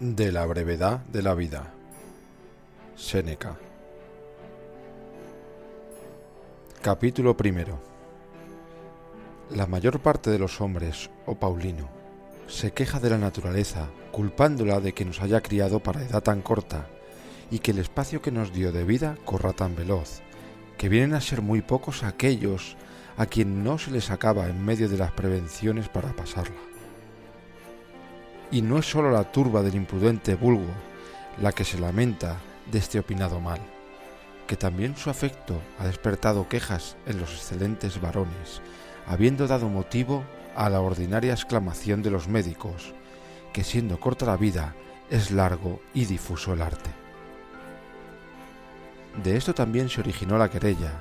De la brevedad de la vida. Séneca. Capítulo primero. La mayor parte de los hombres, oh Paulino, se queja de la naturaleza, culpándola de que nos haya criado para edad tan corta y que el espacio que nos dio de vida corra tan veloz, que vienen a ser muy pocos aquellos a quien no se les acaba en medio de las prevenciones para pasarla. Y no es sólo la turba del imprudente vulgo la que se lamenta de este opinado mal, que también su afecto ha despertado quejas en los excelentes varones, habiendo dado motivo a la ordinaria exclamación de los médicos, que siendo corta la vida, es largo y difuso el arte. De esto también se originó la querella,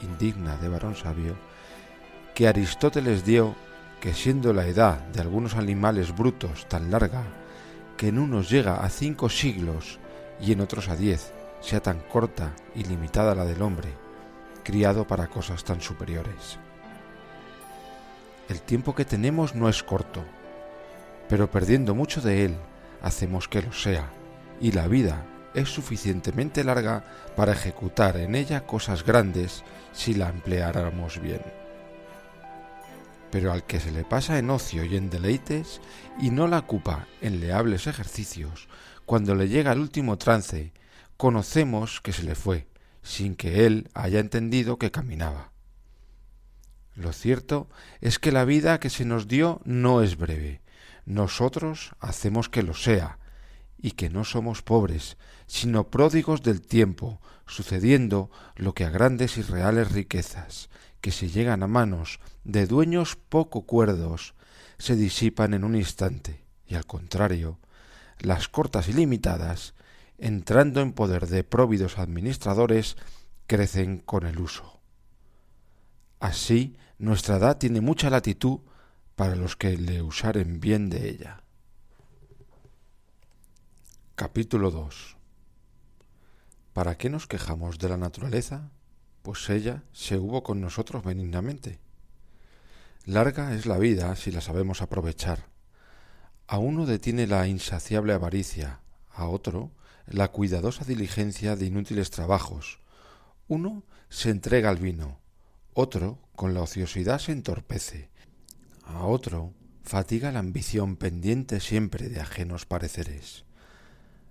indigna de varón sabio, que Aristóteles dio, que siendo la edad de algunos animales brutos tan larga, que en unos llega a 5 siglos y en otros a 10, sea tan corta y limitada la del hombre, criado para cosas tan superiores. El tiempo que tenemos no es corto, pero perdiendo mucho de él, hacemos que lo sea, y la vida es suficientemente larga para ejecutar en ella cosas grandes si la empleáramos bien. Pero al que se le pasa en ocio y en deleites y no la ocupa en leables ejercicios, cuando le llega el último trance, conocemos que se le fue, sin que él haya entendido que caminaba. Lo cierto es que la vida que se nos dio no es breve. Nosotros hacemos que lo sea, y que no somos pobres, sino pródigos del tiempo, sucediendo lo que a grandes y reales riquezas, que si llegan a manos de dueños poco cuerdos, se disipan en un instante, y al contrario, las cortas y limitadas, entrando en poder de próvidos administradores, crecen con el uso. Así, nuestra edad tiene mucha latitud para los que le usaren bien de ella. Capítulo 2. ¿Para qué nos quejamos de la naturaleza? Pues ella se hubo con nosotros benignamente. Larga es la vida si la sabemos aprovechar. A uno detiene la insaciable avaricia, a otro la cuidadosa diligencia de inútiles trabajos. Uno se entrega al vino, otro con la ociosidad se entorpece, a otro fatiga la ambición pendiente siempre de ajenos pareceres.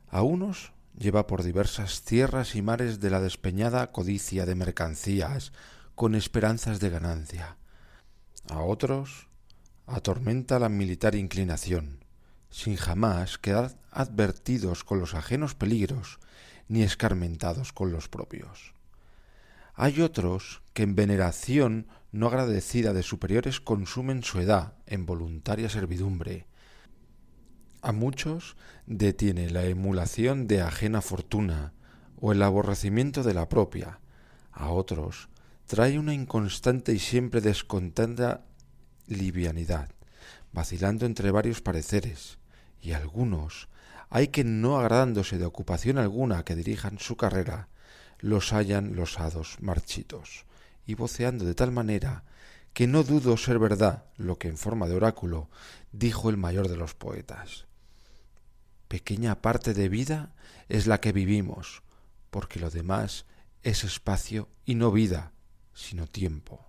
A unos lleva por diversas tierras y mares de la despeñada codicia de mercancías con esperanzas de ganancia. A otros atormenta la militar inclinación, sin jamás quedar advertidos con los ajenos peligros ni escarmentados con los propios. Hay otros que en veneración no agradecida de superiores consumen su edad en voluntaria servidumbre. A muchos detiene la emulación de ajena fortuna o el aborrecimiento de la propia. A otros trae una inconstante y siempre descontenta livianidad, vacilando entre varios pareceres, y algunos hay que no agradándose de ocupación alguna que dirijan su carrera, los hallan losados, marchitos, y voceando de tal manera que no dudo ser verdad lo que en forma de oráculo dijo el mayor de los poetas. Pequeña parte de vida es la que vivimos, porque lo demás es espacio y no vida, sino tiempo.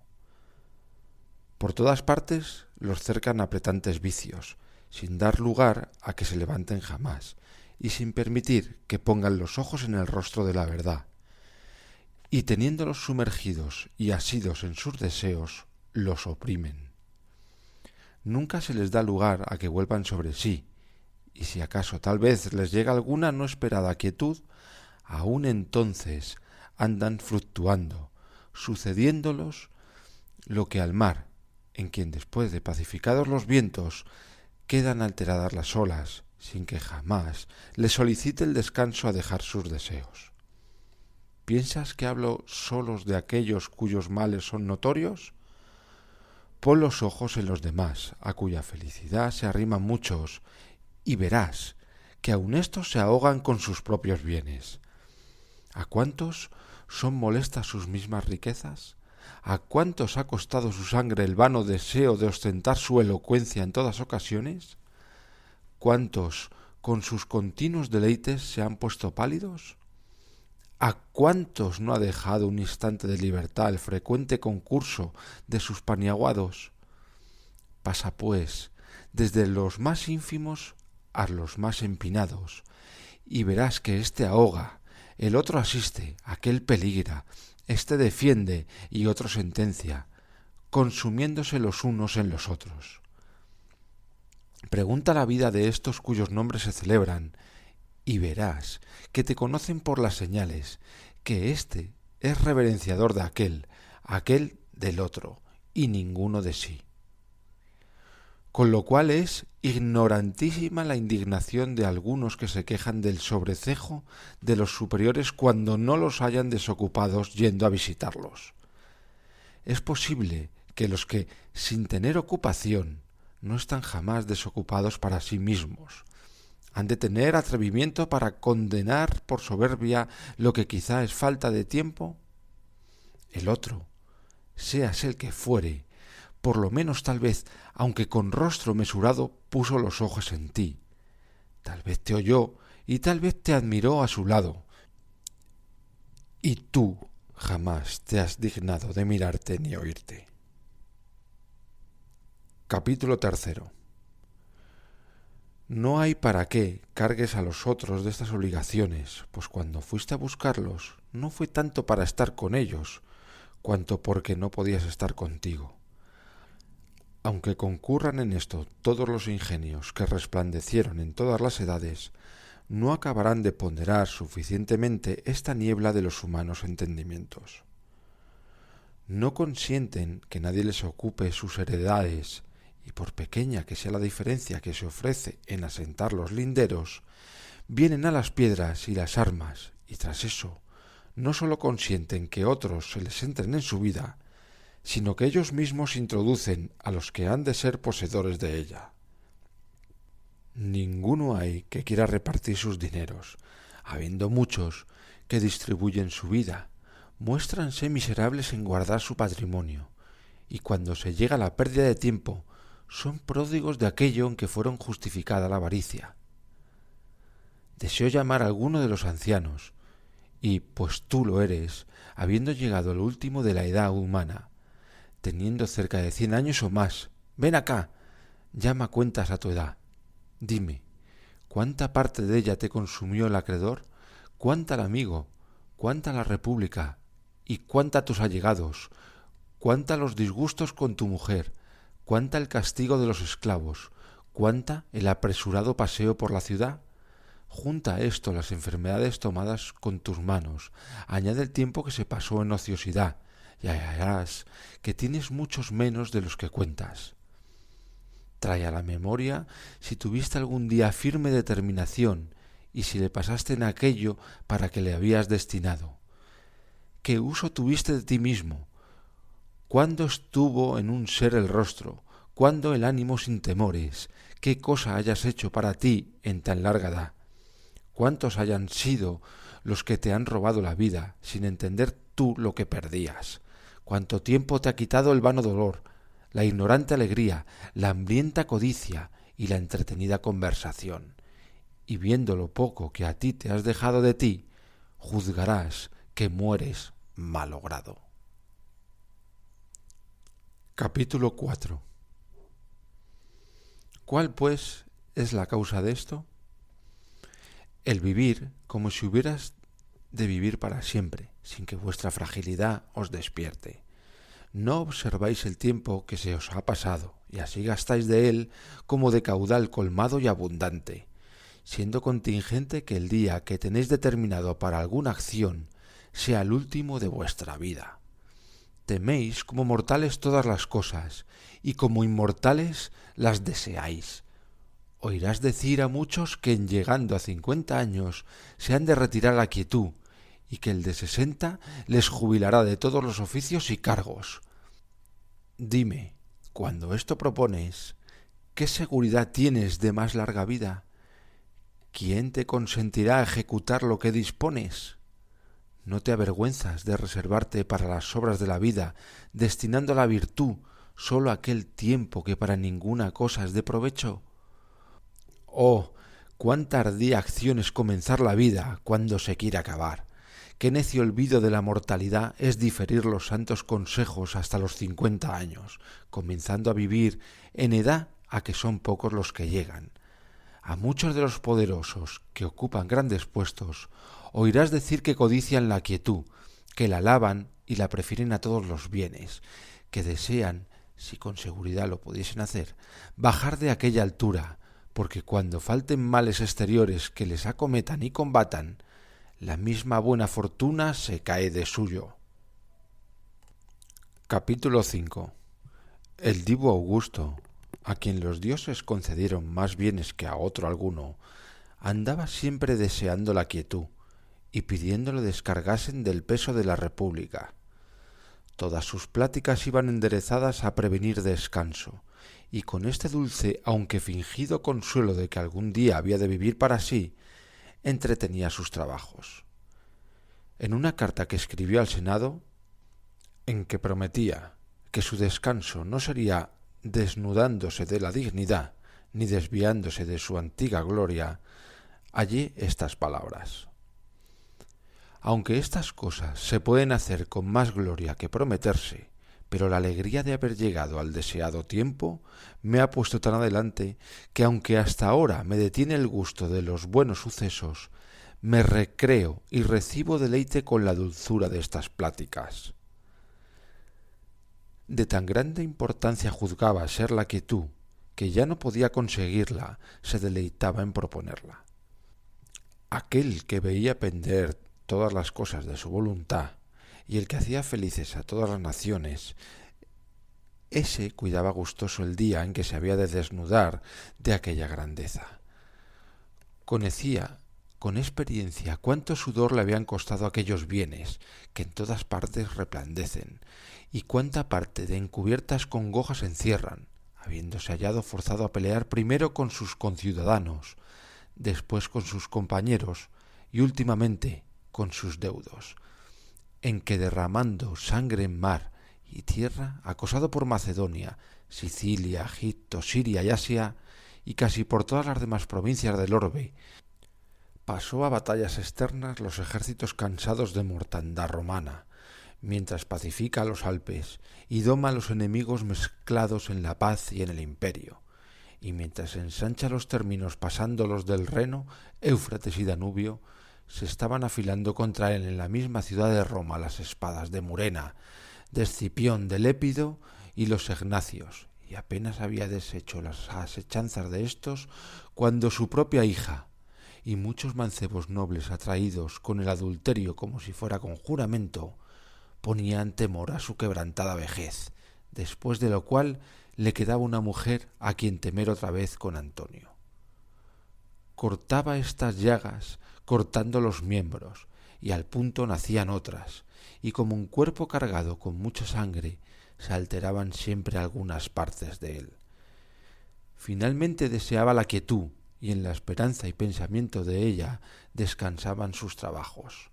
Por todas partes los cercan apretantes vicios, sin dar lugar a que se levanten jamás, y sin permitir que pongan los ojos en el rostro de la verdad. Y teniéndolos sumergidos y asidos en sus deseos, los oprimen. Nunca se les da lugar a que vuelvan sobre sí, y si acaso tal vez les llega alguna no esperada quietud, aún entonces andan fluctuando, sucediéndolos lo que al mar, en quien después de pacificados los vientos quedan alteradas las olas, sin que jamás les solicite el descanso a dejar sus deseos. ¿Piensas que hablo solos de aquellos cuyos males son notorios? Pon los ojos en los demás, a cuya felicidad se arriman muchos, y verás que aun éstos se ahogan con sus propios bienes. ¿A cuántos son molestas sus mismas riquezas? ¿A cuántos ha costado su sangre el vano deseo de ostentar su elocuencia en todas ocasiones? ¿Cuántos, con sus continuos deleites se han puesto pálidos? ¿A cuántos no ha dejado un instante de libertad el frecuente concurso de sus paniaguados? Pasa, pues, desde los más ínfimos a los más empinados, y verás que éste ahoga, el otro asiste, aquel peligra, éste defiende y otro sentencia, consumiéndose los unos en los otros. Pregunta la vida de estos cuyos nombres se celebran, y verás que te conocen por las señales, que éste es reverenciador de aquel, aquel del otro, y ninguno de sí. Con lo cual es ignorantísima la indignación de algunos que se quejan del sobrecejo de los superiores cuando no los hayan desocupados yendo a visitarlos. Es posible que los que, sin tener ocupación, no están jamás desocupados para sí mismos, han de tener atrevimiento para condenar por soberbia lo que quizá es falta de tiempo. El otro, seas el que fuere, por lo menos tal vez, aunque con rostro mesurado, puso los ojos en ti. Tal vez te oyó y tal vez te admiró a su lado. Y tú jamás te has dignado de mirarte ni oírte. Capítulo 3. No hay para qué cargues a los otros de estas obligaciones, pues cuando fuiste a buscarlos no fue tanto para estar con ellos, cuanto porque no podías estar contigo. Aunque concurran en esto todos los ingenios que resplandecieron en todas las edades, no acabarán de ponderar suficientemente esta niebla de los humanos entendimientos. No consienten que nadie les ocupe sus heredades, y por pequeña que sea la diferencia que se ofrece en asentar los linderos, vienen a las piedras y las armas, y tras eso, no sólo consienten que otros se les entren en su vida, sino que ellos mismos introducen a los que han de ser poseedores de ella. Ninguno hay que quiera repartir sus dineros, habiendo muchos que distribuyen su vida, muéstranse miserables en guardar su patrimonio, y cuando se llega a la pérdida de tiempo, son pródigos de aquello en que fueron justificada la avaricia. Deseo llamar a alguno de los ancianos, y, pues tú lo eres, habiendo llegado al último de la edad humana, teniendo cerca de 100 años o más, ven acá, llama cuentas a tu edad. Dime, ¿cuánta parte de ella te consumió el acreedor? ¿Cuánta el amigo? ¿Cuánta la república? ¿Y cuánta tus allegados? ¿Cuánta los disgustos con tu mujer? ¿Cuánta el castigo de los esclavos? ¿Cuánta el apresurado paseo por la ciudad? Junta a esto las enfermedades tomadas con tus manos, añade el tiempo que se pasó en ociosidad, y hallarás que tienes muchos menos de los que cuentas. Trae a la memoria si tuviste algún día firme determinación y si le pasaste en aquello para que le habías destinado. ¿Qué uso tuviste de ti mismo? ¿Cuándo estuvo en un ser el rostro? ¿Cuándo el ánimo sin temores? ¿Qué cosa hayas hecho para ti en tan larga edad? ¿Cuántos hayan sido los que te han robado la vida sin entender tú lo que perdías? ¿Cuánto tiempo te ha quitado el vano dolor, la ignorante alegría, la hambrienta codicia y la entretenida conversación? Y viendo lo poco que a ti te has dejado de ti, juzgarás que mueres malogrado. Capítulo 4. ¿Cuál, pues, es la causa de esto? El vivir como si hubieras de vivir para siempre, sin que vuestra fragilidad os despierte. No observáis el tiempo que se os ha pasado, y así gastáis de él como de caudal colmado y abundante, siendo contingente que el día que tenéis determinado para alguna acción sea el último de vuestra vida. Teméis como mortales todas las cosas, y como inmortales las deseáis. Oirás decir a muchos que en llegando a 50 años se han de retirar a la quietud, y que el de 60 les jubilará de todos los oficios y cargos. Dime, cuando esto propones, ¿qué seguridad tienes de más larga vida? ¿Quién te consentirá ejecutar lo que dispones? ¿No te avergüenzas de reservarte para las obras de la vida, destinando a la virtud sólo aquel tiempo que para ninguna cosa es de provecho? Oh, cuán tardía acción es comenzar la vida cuando se quiere acabar. Qué necio olvido de la mortalidad es diferir los santos consejos hasta los 50 años, comenzando a vivir en edad a que son pocos los que llegan. A muchos de los poderosos que ocupan grandes puestos oirás decir que codician la quietud, que la alaban y la prefieren a todos los bienes, que desean, si con seguridad lo pudiesen hacer, bajar de aquella altura, porque cuando falten males exteriores que les acometan y combatan, la misma buena fortuna se cae de suyo. Capítulo 5. El divo Augusto, a quien los dioses concedieron más bienes que a otro alguno, andaba siempre deseando la quietud y pidiéndole descargasen del peso de la república. Todas sus pláticas iban enderezadas a prevenir descanso, y con este dulce, aunque fingido consuelo de que algún día había de vivir para sí, entretenía sus trabajos. En una carta que escribió al Senado, en que prometía que su descanso no sería desnudándose de la dignidad ni desviándose de su antigua gloria, hallé estas palabras: aunque estas cosas se pueden hacer con más gloria que prometerse, pero la alegría de haber llegado al deseado tiempo me ha puesto tan adelante que aunque hasta ahora me detiene el gusto de los buenos sucesos, me recreo y recibo deleite con la dulzura de estas pláticas. De tan grande importancia juzgaba ser la quietud, que ya no podía conseguirla, se deleitaba en proponerla. Aquel que veía pender todas las cosas de su voluntad, y el que hacía felices a todas las naciones, ese cuidaba gustoso el día en que se había de desnudar de aquella grandeza. Conocía con experiencia cuánto sudor le habían costado aquellos bienes que en todas partes resplandecen, y cuánta parte de encubiertas congojas encierran, habiéndose hallado forzado a pelear primero con sus conciudadanos, después con sus compañeros y últimamente con sus deudos, en que derramando sangre en mar y tierra, acosado por Macedonia, Sicilia, Egipto, Siria y Asia, y casi por todas las demás provincias del orbe, pasó a batallas externas los ejércitos cansados de mortandad romana, mientras pacifica a los Alpes y doma a los enemigos mezclados en la paz y en el imperio, y mientras ensancha los términos pasándolos del Reno, Éufrates y Danubio, se estaban afilando contra él en la misma ciudad de Roma las espadas de Murena, de Escipión, de Lépido y los Egnacios, y apenas había deshecho las asechanzas de éstos cuando su propia hija y muchos mancebos nobles atraídos con el adulterio como si fuera con juramento, ponían temor a su quebrantada vejez, después de lo cual le quedaba una mujer a quien temer otra vez con Antonio. Cortaba estas llagas cortando los miembros, y al punto nacían otras, y como un cuerpo cargado con mucha sangre, se alteraban siempre algunas partes de él. Finalmente deseaba la quietud, y en la esperanza y pensamiento de ella descansaban sus trabajos.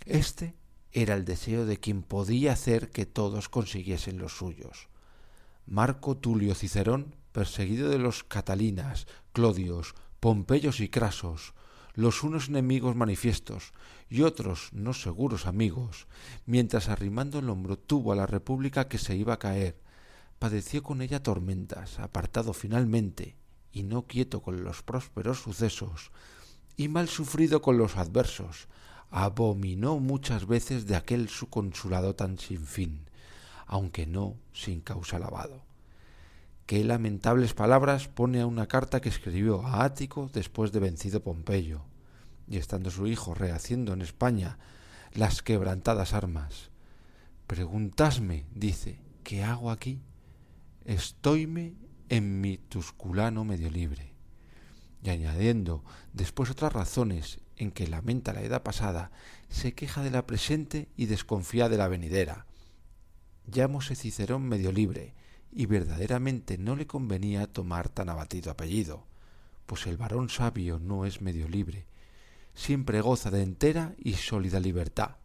Este era el deseo de quien podía hacer que todos consiguiesen los suyos. Marco Tulio Cicerón, perseguido de los Catalinas, Clodios, Pompeyos y Crasos, los unos enemigos manifiestos y otros no seguros amigos, mientras arrimando el hombro tuvo a la república que se iba a caer, padeció con ella tormentas, apartado finalmente, y no quieto con los prósperos sucesos, y mal sufrido con los adversos, abominó muchas veces de aquel su consulado tan sin fin, aunque no sin causa lavado. Qué lamentables palabras pone a una carta que escribió a Ático después de vencido Pompeyo, y estando su hijo rehaciendo en España las quebrantadas armas. Preguntadme, dice, ¿qué hago aquí? Estoyme en mi Tusculano medio libre. Y añadiendo después otras razones en que lamenta la edad pasada, se queja de la presente y desconfía de la venidera. Llámose Cicerón medio libre, y verdaderamente no le convenía tomar tan abatido apellido, pues el varón sabio no es medio libre, siempre goza de entera y sólida libertad,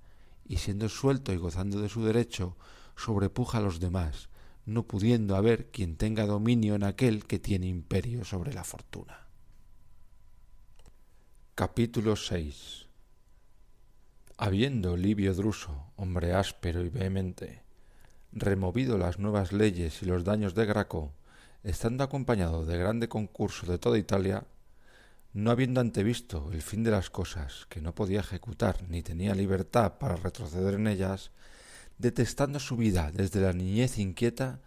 y siendo suelto y gozando de su derecho, sobrepuja a los demás, no pudiendo haber quien tenga dominio en aquel que tiene imperio sobre la fortuna. Capítulo 6. Habiendo Livio Druso, hombre áspero y vehemente, removido las nuevas leyes y los daños de Graco, estando acompañado de grande concurso de toda Italia, no habiendo antevisto el fin de las cosas, que no podía ejecutar ni tenía libertad para retroceder en ellas, detestando su vida desde la niñez inquieta,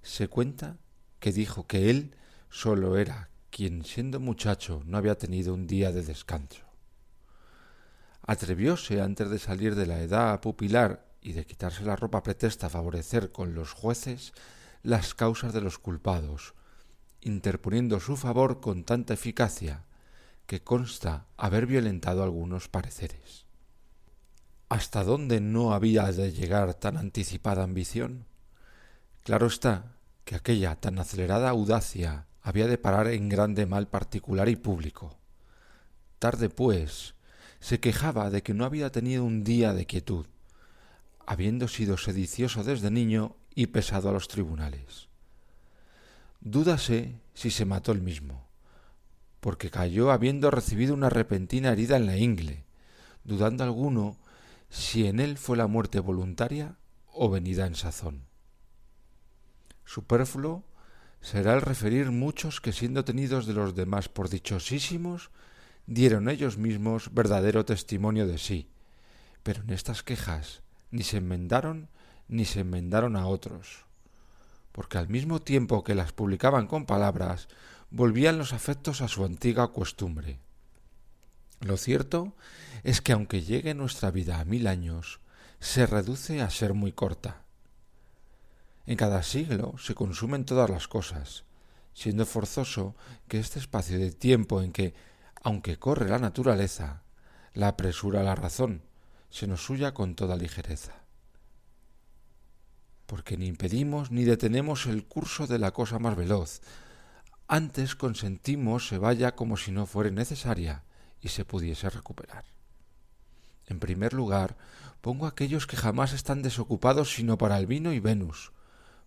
se cuenta que dijo que él solo era quien siendo muchacho no había tenido un día de descanso. Atrevióse antes de salir de la edad pupilar y de quitarse la ropa pretesta a favorecer con los jueces las causas de los culpados, interponiendo su favor con tanta eficacia que consta haber violentado algunos pareceres. ¿Hasta dónde no había de llegar tan anticipada ambición? Claro está que aquella tan acelerada audacia había de parar en grande mal particular y público. Tarde, pues, se quejaba de que no había tenido un día de quietud, habiendo sido sedicioso desde niño y pesado a los tribunales. Dúdase si se mató él mismo, porque cayó habiendo recibido una repentina herida en la ingle, dudando alguno si en él fue la muerte voluntaria o venida en sazón. Superfluo será el referir muchos que siendo tenidos de los demás por dichosísimos, dieron ellos mismos verdadero testimonio de sí, pero en estas quejas ni se enmendaron a otros, porque al mismo tiempo que las publicaban con palabras, volvían los afectos a su antigua costumbre. Lo cierto es que aunque llegue nuestra vida a 1000 años, se reduce a ser muy corta. En cada siglo se consumen todas las cosas, siendo forzoso que este espacio de tiempo en que, aunque corre la naturaleza, la apresura la razón, se nos huya con toda ligereza. Porque ni impedimos ni detenemos el curso de la cosa más veloz, antes consentimos se vaya como si no fuere necesaria y se pudiese recuperar. En primer lugar, pongo aquellos que jamás están desocupados sino para el vino y Venus,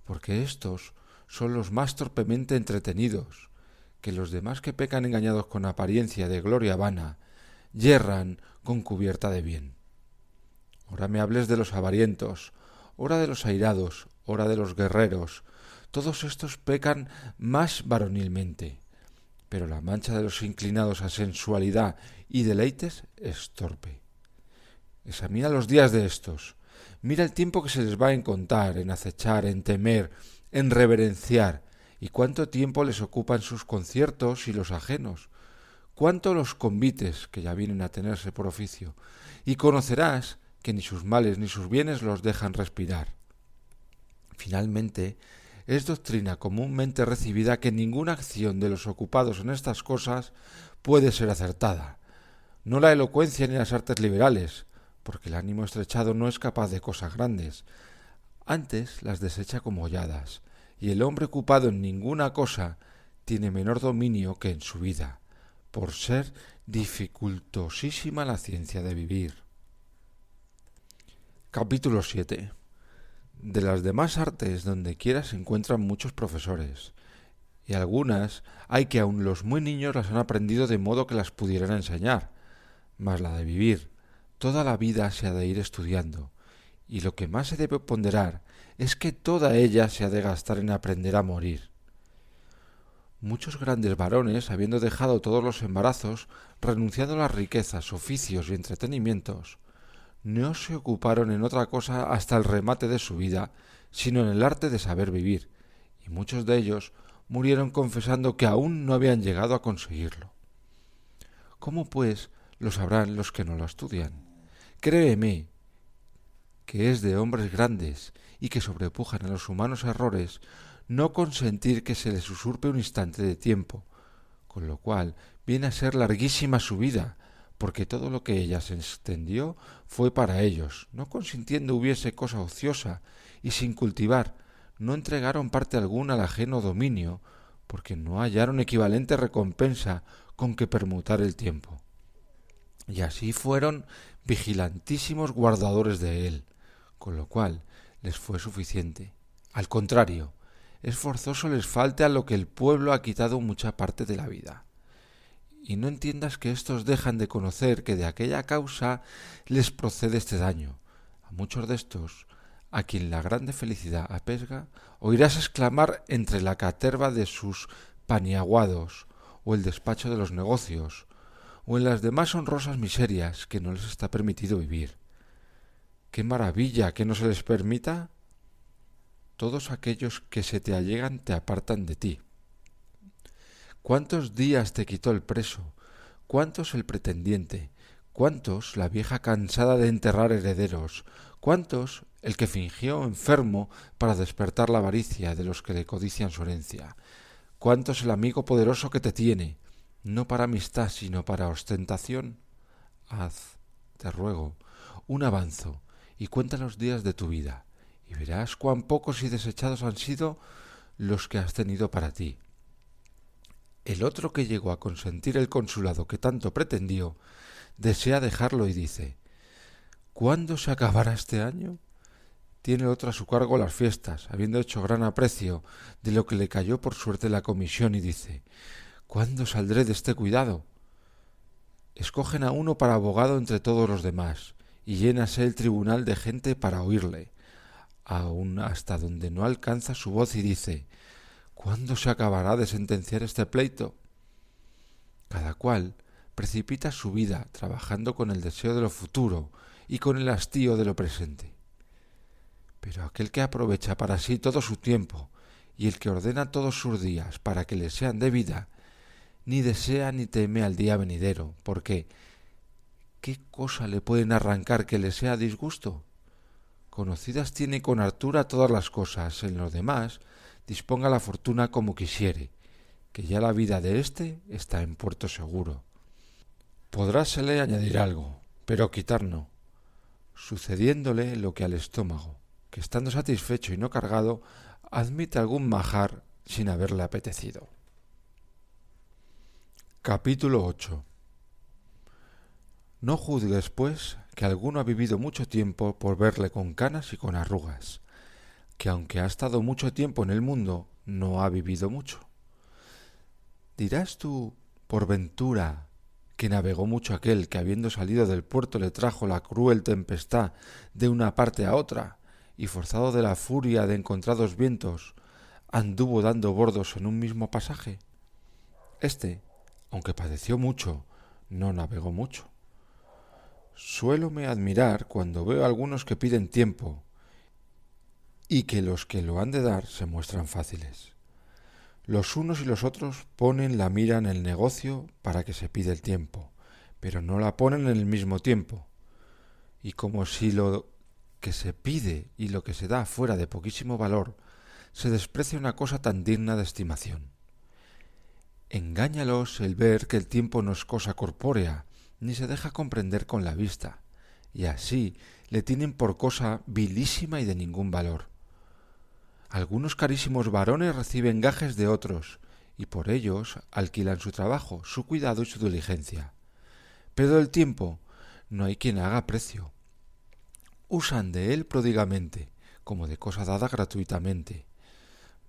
porque éstos son los más torpemente entretenidos, que los demás que pecan engañados con apariencia de gloria vana, yerran con cubierta de bien. Ora me hables de los avarientos, ora de los airados, ora de los guerreros, todos estos pecan más varonilmente, pero la mancha de los inclinados a sensualidad y deleites es torpe. Examina los días de estos, mira el tiempo que se les va en contar, en acechar, en temer, en reverenciar, y cuánto tiempo les ocupan sus conciertos y los ajenos, cuánto los convites que ya vienen a tenerse por oficio, y conocerás que ni sus males ni sus bienes los dejan respirar. Finalmente, es doctrina comúnmente recibida que ninguna acción de los ocupados en estas cosas puede ser acertada, no la elocuencia ni las artes liberales, porque el ánimo estrechado no es capaz de cosas grandes, antes las desecha como holladas, y el hombre ocupado en ninguna cosa tiene menor dominio que en su vida, por ser dificultosísima la ciencia de vivir. Capítulo 7. De las demás artes donde quiera se encuentran muchos profesores, y algunas hay que aun los muy niños las han aprendido de modo que las pudieran enseñar, mas la de vivir, toda la vida se ha de ir estudiando, y lo que más se debe ponderar es que toda ella se ha de gastar en aprender a morir. Muchos grandes varones, habiendo dejado todos los embarazos, renunciando a las riquezas, oficios y entretenimientos, no se ocuparon en otra cosa hasta el remate de su vida, sino en el arte de saber vivir, y muchos de ellos murieron confesando que aún no habían llegado a conseguirlo. ¿Cómo, pues, lo sabrán los que no lo estudian? Créeme que es de hombres grandes y que sobrepujan a los humanos errores no consentir que se les usurpe un instante de tiempo, con lo cual viene a ser larguísima su vida, porque todo lo que ella se extendió fue para ellos, no consintiendo hubiese cosa ociosa, y sin cultivar, no entregaron parte alguna al ajeno dominio, porque no hallaron equivalente recompensa con que permutar el tiempo. Y así fueron vigilantísimos guardadores de él, con lo cual les fue suficiente. Al contrario, es forzoso les falte a lo que el pueblo ha quitado mucha parte de la vida. y no entiendas que éstos dejan de conocer que de aquella causa les procede este daño. A muchos de estos, a quien la grande felicidad apesga, oirás exclamar entre la caterva de sus paniaguados, o el despacho de los negocios, o en las demás honrosas miserias que no les está permitido vivir. ¡Qué maravilla que no se les permita! Todos aquellos que se te allegan te apartan de ti. ¿Cuántos días te quitó el preso? ¿Cuántos el pretendiente? ¿Cuántos la vieja cansada de enterrar herederos? ¿Cuántos el que fingió enfermo para despertar la avaricia de los que le codician su herencia? ¿Cuántos el amigo poderoso que te tiene, no para amistad sino para ostentación? Haz, te ruego, un avanzo y cuenta los días de tu vida, y verás cuán pocos y desechados han sido los que has tenido para ti. El otro que llegó a consentir el consulado que tanto pretendió, desea dejarlo y dice: ¿cuándo se acabará este año? Tiene otro a su cargo las fiestas, habiendo hecho gran aprecio de lo que le cayó por suerte la comisión, y dice: ¿cuándo saldré de este cuidado? Escogen a uno para abogado entre todos los demás, y llénase el tribunal de gente para oírle, aun hasta donde no alcanza su voz, y dice: ¿cuándo se acabará de sentenciar este pleito? Cada cual precipita su vida trabajando con el deseo de lo futuro y con el hastío de lo presente. Pero aquel que aprovecha para sí todo su tiempo y el que ordena todos sus días para que le sean de vida, ni desea ni teme al día venidero, porque ¿qué cosa le pueden arrancar que le sea disgusto? Conocidas tiene con hartura todas las cosas, en lo demás disponga la fortuna como quisiere, que ya la vida de éste está en puerto seguro. Podrásele añadir algo, pero quitar no, sucediéndole lo que al estómago, que estando satisfecho y no cargado, admite algún majar sin haberle apetecido. Capítulo 8. No juzgues, pues, que alguno ha vivido mucho tiempo por verle con canas y con arrugas, que aunque ha estado mucho tiempo en el mundo, no ha vivido mucho. Dirás tú, por ventura, que navegó mucho aquel que habiendo salido del puerto le trajo la cruel tempestad de una parte a otra, y forzado de la furia de encontrados vientos, anduvo dando bordos en un mismo pasaje. Este, aunque padeció mucho, no navegó mucho. Suélome admirar cuando veo a algunos que piden tiempo, y que los que lo han de dar se muestran fáciles. Los unos y los otros ponen la mira en el negocio para que se pide el tiempo, pero no la ponen en el mismo tiempo. Y como si lo que se pide y lo que se da fuera de poquísimo valor, se desprecia una cosa tan digna de estimación. Engáñalos el ver que el tiempo no es cosa corpórea, ni se deja comprender con la vista, y así le tienen por cosa vilísima y de ningún valor. Algunos carísimos varones reciben gajes de otros, y por ellos alquilan su trabajo, su cuidado y su diligencia. Pero del tiempo no hay quien haga precio. Usan de él pródigamente, como de cosa dada gratuitamente.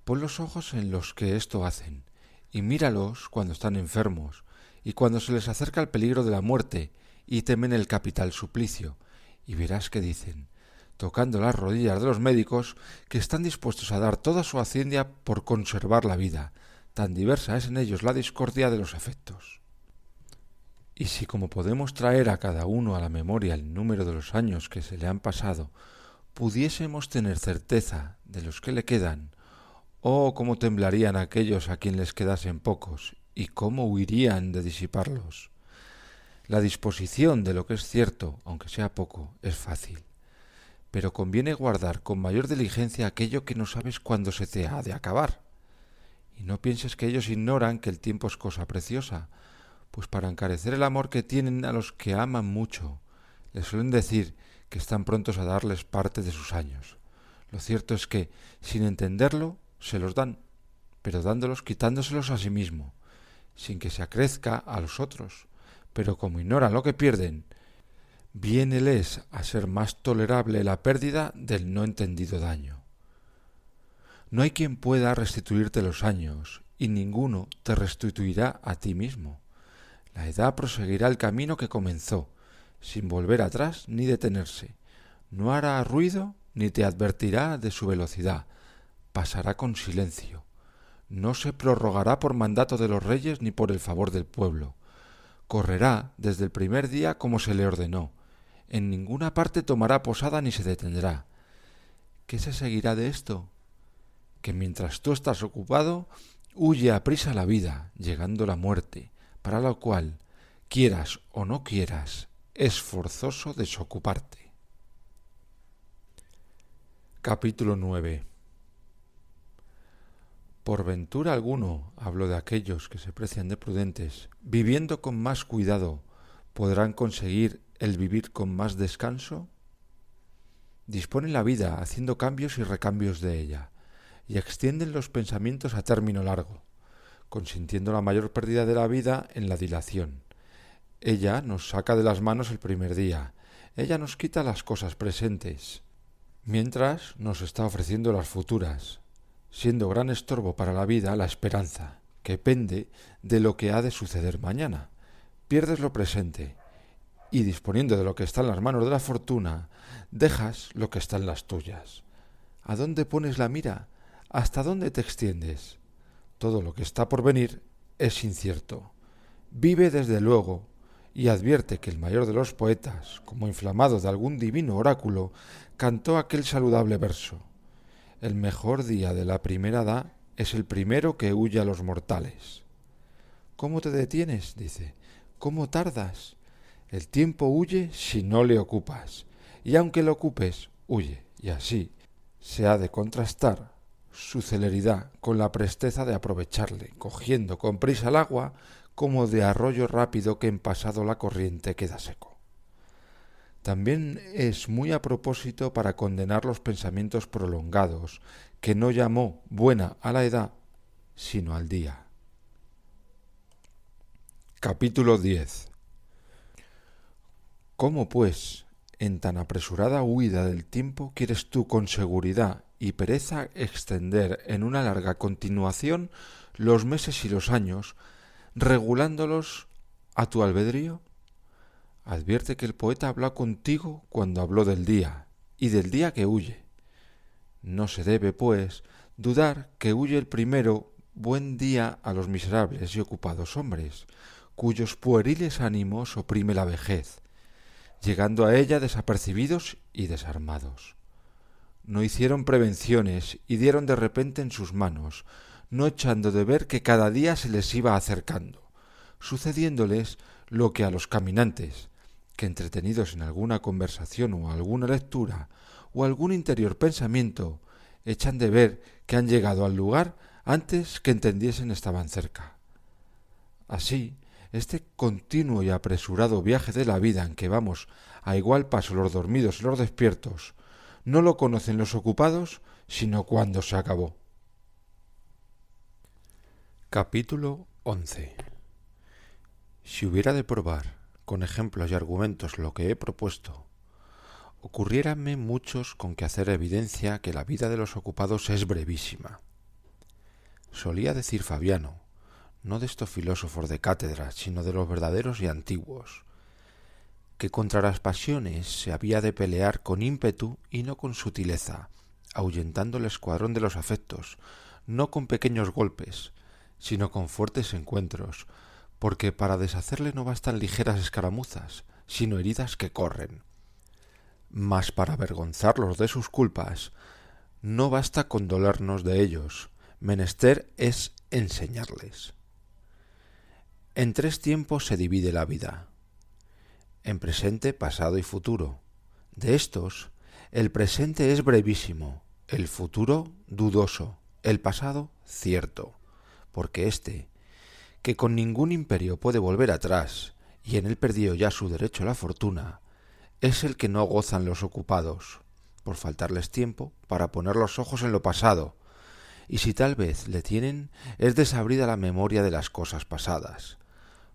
Pon los ojos en los que esto hacen, y míralos cuando están enfermos, y cuando se les acerca el peligro de la muerte, y temen el capital suplicio, y verás que dicen, tocando las rodillas de los médicos, que están dispuestos a dar toda su hacienda por conservar la vida, tan diversa es en ellos la discordia de los afectos. Y si como podemos traer a cada uno a la memoria el número de los años que se le han pasado, pudiésemos tener certeza de los que le quedan, oh, cómo temblarían aquellos a quien les quedasen pocos, y cómo huirían de disiparlos. La disposición de lo que es cierto, aunque sea poco, es fácil. Pero conviene guardar con mayor diligencia aquello que no sabes cuándo se te ha de acabar. Y no pienses que ellos ignoran que el tiempo es cosa preciosa, pues para encarecer el amor que tienen a los que aman mucho, les suelen decir que están prontos a darles parte de sus años. Lo cierto es que, sin entenderlo, se los dan, pero dándolos quitándoselos a sí mismo, sin que se acrezca a los otros, pero como ignoran lo que pierden, viéneles a ser más tolerable la pérdida del no entendido daño. No hay quien pueda restituirte los años, y ninguno te restituirá a ti mismo. La edad proseguirá el camino que comenzó, sin volver atrás ni detenerse. No hará ruido ni te advertirá de su velocidad. Pasará con silencio. No se prorrogará por mandato de los reyes ni por el favor del pueblo. Correrá desde el primer día como se le ordenó. En ninguna parte tomará posada ni se detendrá. ¿Qué se seguirá de esto? Que mientras tú estás ocupado, huye aprisa la vida, llegando la muerte, para lo cual, quieras o no quieras, es forzoso desocuparte. Capítulo 9. Por ventura alguno, hablo de aquellos que se precian de prudentes, viviendo con más cuidado, ¿podrán conseguir el vivir con más descanso? Disponen la vida haciendo cambios y recambios de ella, y extienden los pensamientos a término largo, consintiendo la mayor pérdida de la vida en la dilación. Ella nos saca de las manos el primer día, ella nos quita las cosas presentes, mientras nos está ofreciendo las futuras, siendo gran estorbo para la vida la esperanza, que pende de lo que ha de suceder mañana. Pierdes lo presente, y disponiendo de lo que está en las manos de la fortuna, dejas lo que está en las tuyas. ¿A dónde pones la mira? ¿Hasta dónde te extiendes? Todo lo que está por venir es incierto. Vive desde luego, y advierte que el mayor de los poetas, como inflamado de algún divino oráculo, cantó aquel saludable verso: el mejor día de la primera edad es el primero que huye a los mortales. ¿Cómo te detienes? Dice. ¿Cómo tardas? El tiempo huye si no le ocupas, y aunque lo ocupes, huye, y así se ha de contrastar su celeridad con la presteza de aprovecharle, cogiendo con prisa el agua como de arroyo rápido que en pasado la corriente queda seco. También es muy a propósito para condenar los pensamientos prolongados, que no llamó buena a la edad, sino al día. Capítulo 10. ¿Cómo, pues, en tan apresurada huida del tiempo quieres tú con seguridad y pereza extender en una larga continuación los meses y los años, regulándolos a tu albedrío? Advierte que el poeta habla contigo cuando habló del día, y del día que huye. No se debe, pues, dudar que huye el primero buen día a los miserables y ocupados hombres, cuyos pueriles ánimos oprime la vejez, llegando a ella desapercibidos y desarmados. No hicieron prevenciones y dieron de repente en sus manos, no echando de ver que cada día se les iba acercando, sucediéndoles lo que a los caminantes, que entretenidos en alguna conversación o alguna lectura o algún interior pensamiento, echan de ver que han llegado al lugar antes que entendiesen estaban cerca. Así, este continuo y apresurado viaje de la vida en que vamos a igual paso los dormidos y los despiertos, no lo conocen los ocupados, sino cuando se acabó. Capítulo 11. Si hubiera de probar con ejemplos y argumentos lo que he propuesto, ocurriéranme muchos con que hacer evidencia que la vida de los ocupados es brevísima. Solía decir Fabiano, no de estos filósofos de cátedra, sino de los verdaderos y antiguos, que contra las pasiones se había de pelear con ímpetu y no con sutileza, ahuyentando el escuadrón de los afectos, no con pequeños golpes, sino con fuertes encuentros, porque para deshacerle no bastan ligeras escaramuzas, sino heridas que corren. Mas para avergonzarlos de sus culpas, no basta condolernos de ellos, menester es enseñarles. En 3 tiempos se divide la vida: en presente, pasado y futuro. De estos, el presente es brevísimo, el futuro dudoso, el pasado cierto, porque éste, que con ningún imperio puede volver atrás, y en él perdió ya su derecho a la fortuna, es el que no gozan los ocupados, por faltarles tiempo para poner los ojos en lo pasado, y si tal vez le tienen, es desabrida la memoria de las cosas pasadas,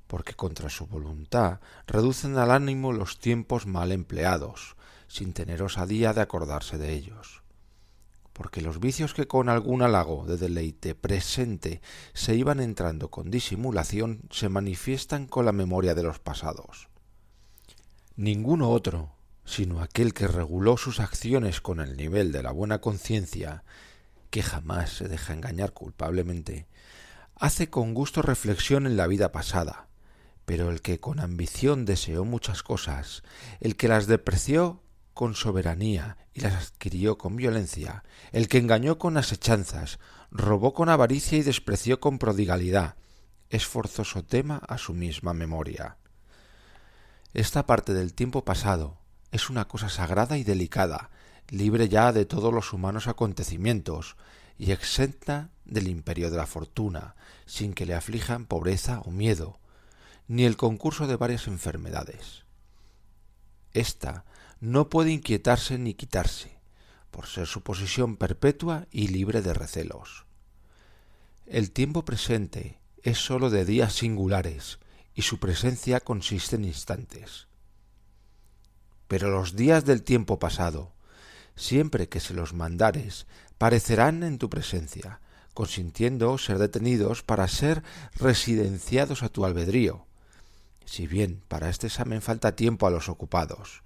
porque contra su voluntad reducen al ánimo los tiempos mal empleados, sin tener osadía de acordarse de ellos. porque los vicios que con algún halago de deleite presente se iban entrando con disimulación se manifiestan con la memoria de los pasados. Ninguno otro, sino aquel que reguló sus acciones con el nivel de la buena conciencia, que jamás se deja engañar culpablemente, hace con gusto reflexión en la vida pasada, pero el que con ambición deseó muchas cosas, el que las depreció con soberanía y las adquirió con violencia, el que engañó con asechanzas, robó con avaricia y despreció con prodigalidad, es forzoso tema a su misma memoria. Esta parte del tiempo pasado es una cosa sagrada y delicada, libre ya de todos los humanos acontecimientos y exenta del imperio de la fortuna, sin que le aflijan pobreza o miedo, ni el concurso de varias enfermedades. Esta no puede inquietarse ni quitarse, por ser su posición perpetua y libre de recelos. El tiempo presente es sólo de días singulares, y su presencia consiste en instantes. Pero los días del tiempo pasado, siempre que se los mandares, parecerán en tu presencia, consintiendo ser detenidos para ser residenciados a tu albedrío, si bien para este examen falta tiempo a los ocupados,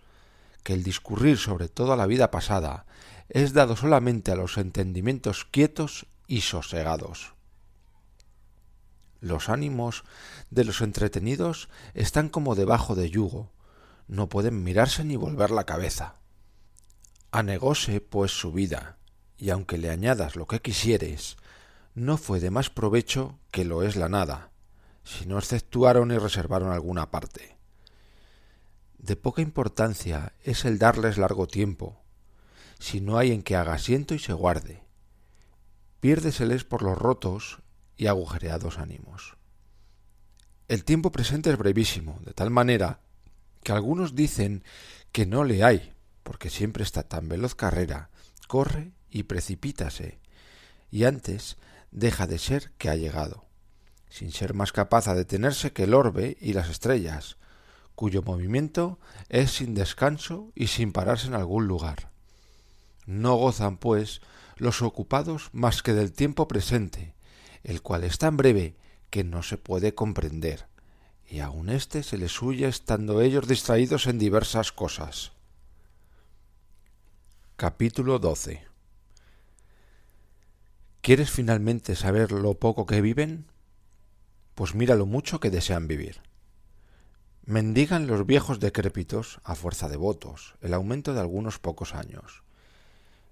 que el discurrir sobre toda la vida pasada es dado solamente a los entendimientos quietos y sosegados. Los ánimos de los entretenidos están como debajo de yugo, no pueden mirarse ni volver la cabeza. Anegóse, pues, su vida, y aunque le añadas lo que quisieres, no fue de más provecho que lo es la nada, si no exceptuaron y reservaron alguna parte. De poca importancia es el darles largo tiempo, si no hay en que haga asiento y se guarde. Piérdeseles por los rotos y agujereados ánimos. El tiempo presente es brevísimo, de tal manera que algunos dicen que no le hay, porque siempre está tan veloz carrera, corre y precipítase, y antes deja de ser que ha llegado, sin ser más capaz a detenerse que el orbe y las estrellas, cuyo movimiento es sin descanso y sin pararse en algún lugar. No gozan, pues, los ocupados más que del tiempo presente, el cual es tan breve que no se puede comprender, y aun éste se les huye estando ellos distraídos en diversas cosas. Capítulo 12. ¿Quieres finalmente saber lo poco que viven? Pues mira lo mucho que desean vivir. Mendigan los viejos decrépitos, a fuerza de votos, el aumento de algunos pocos años.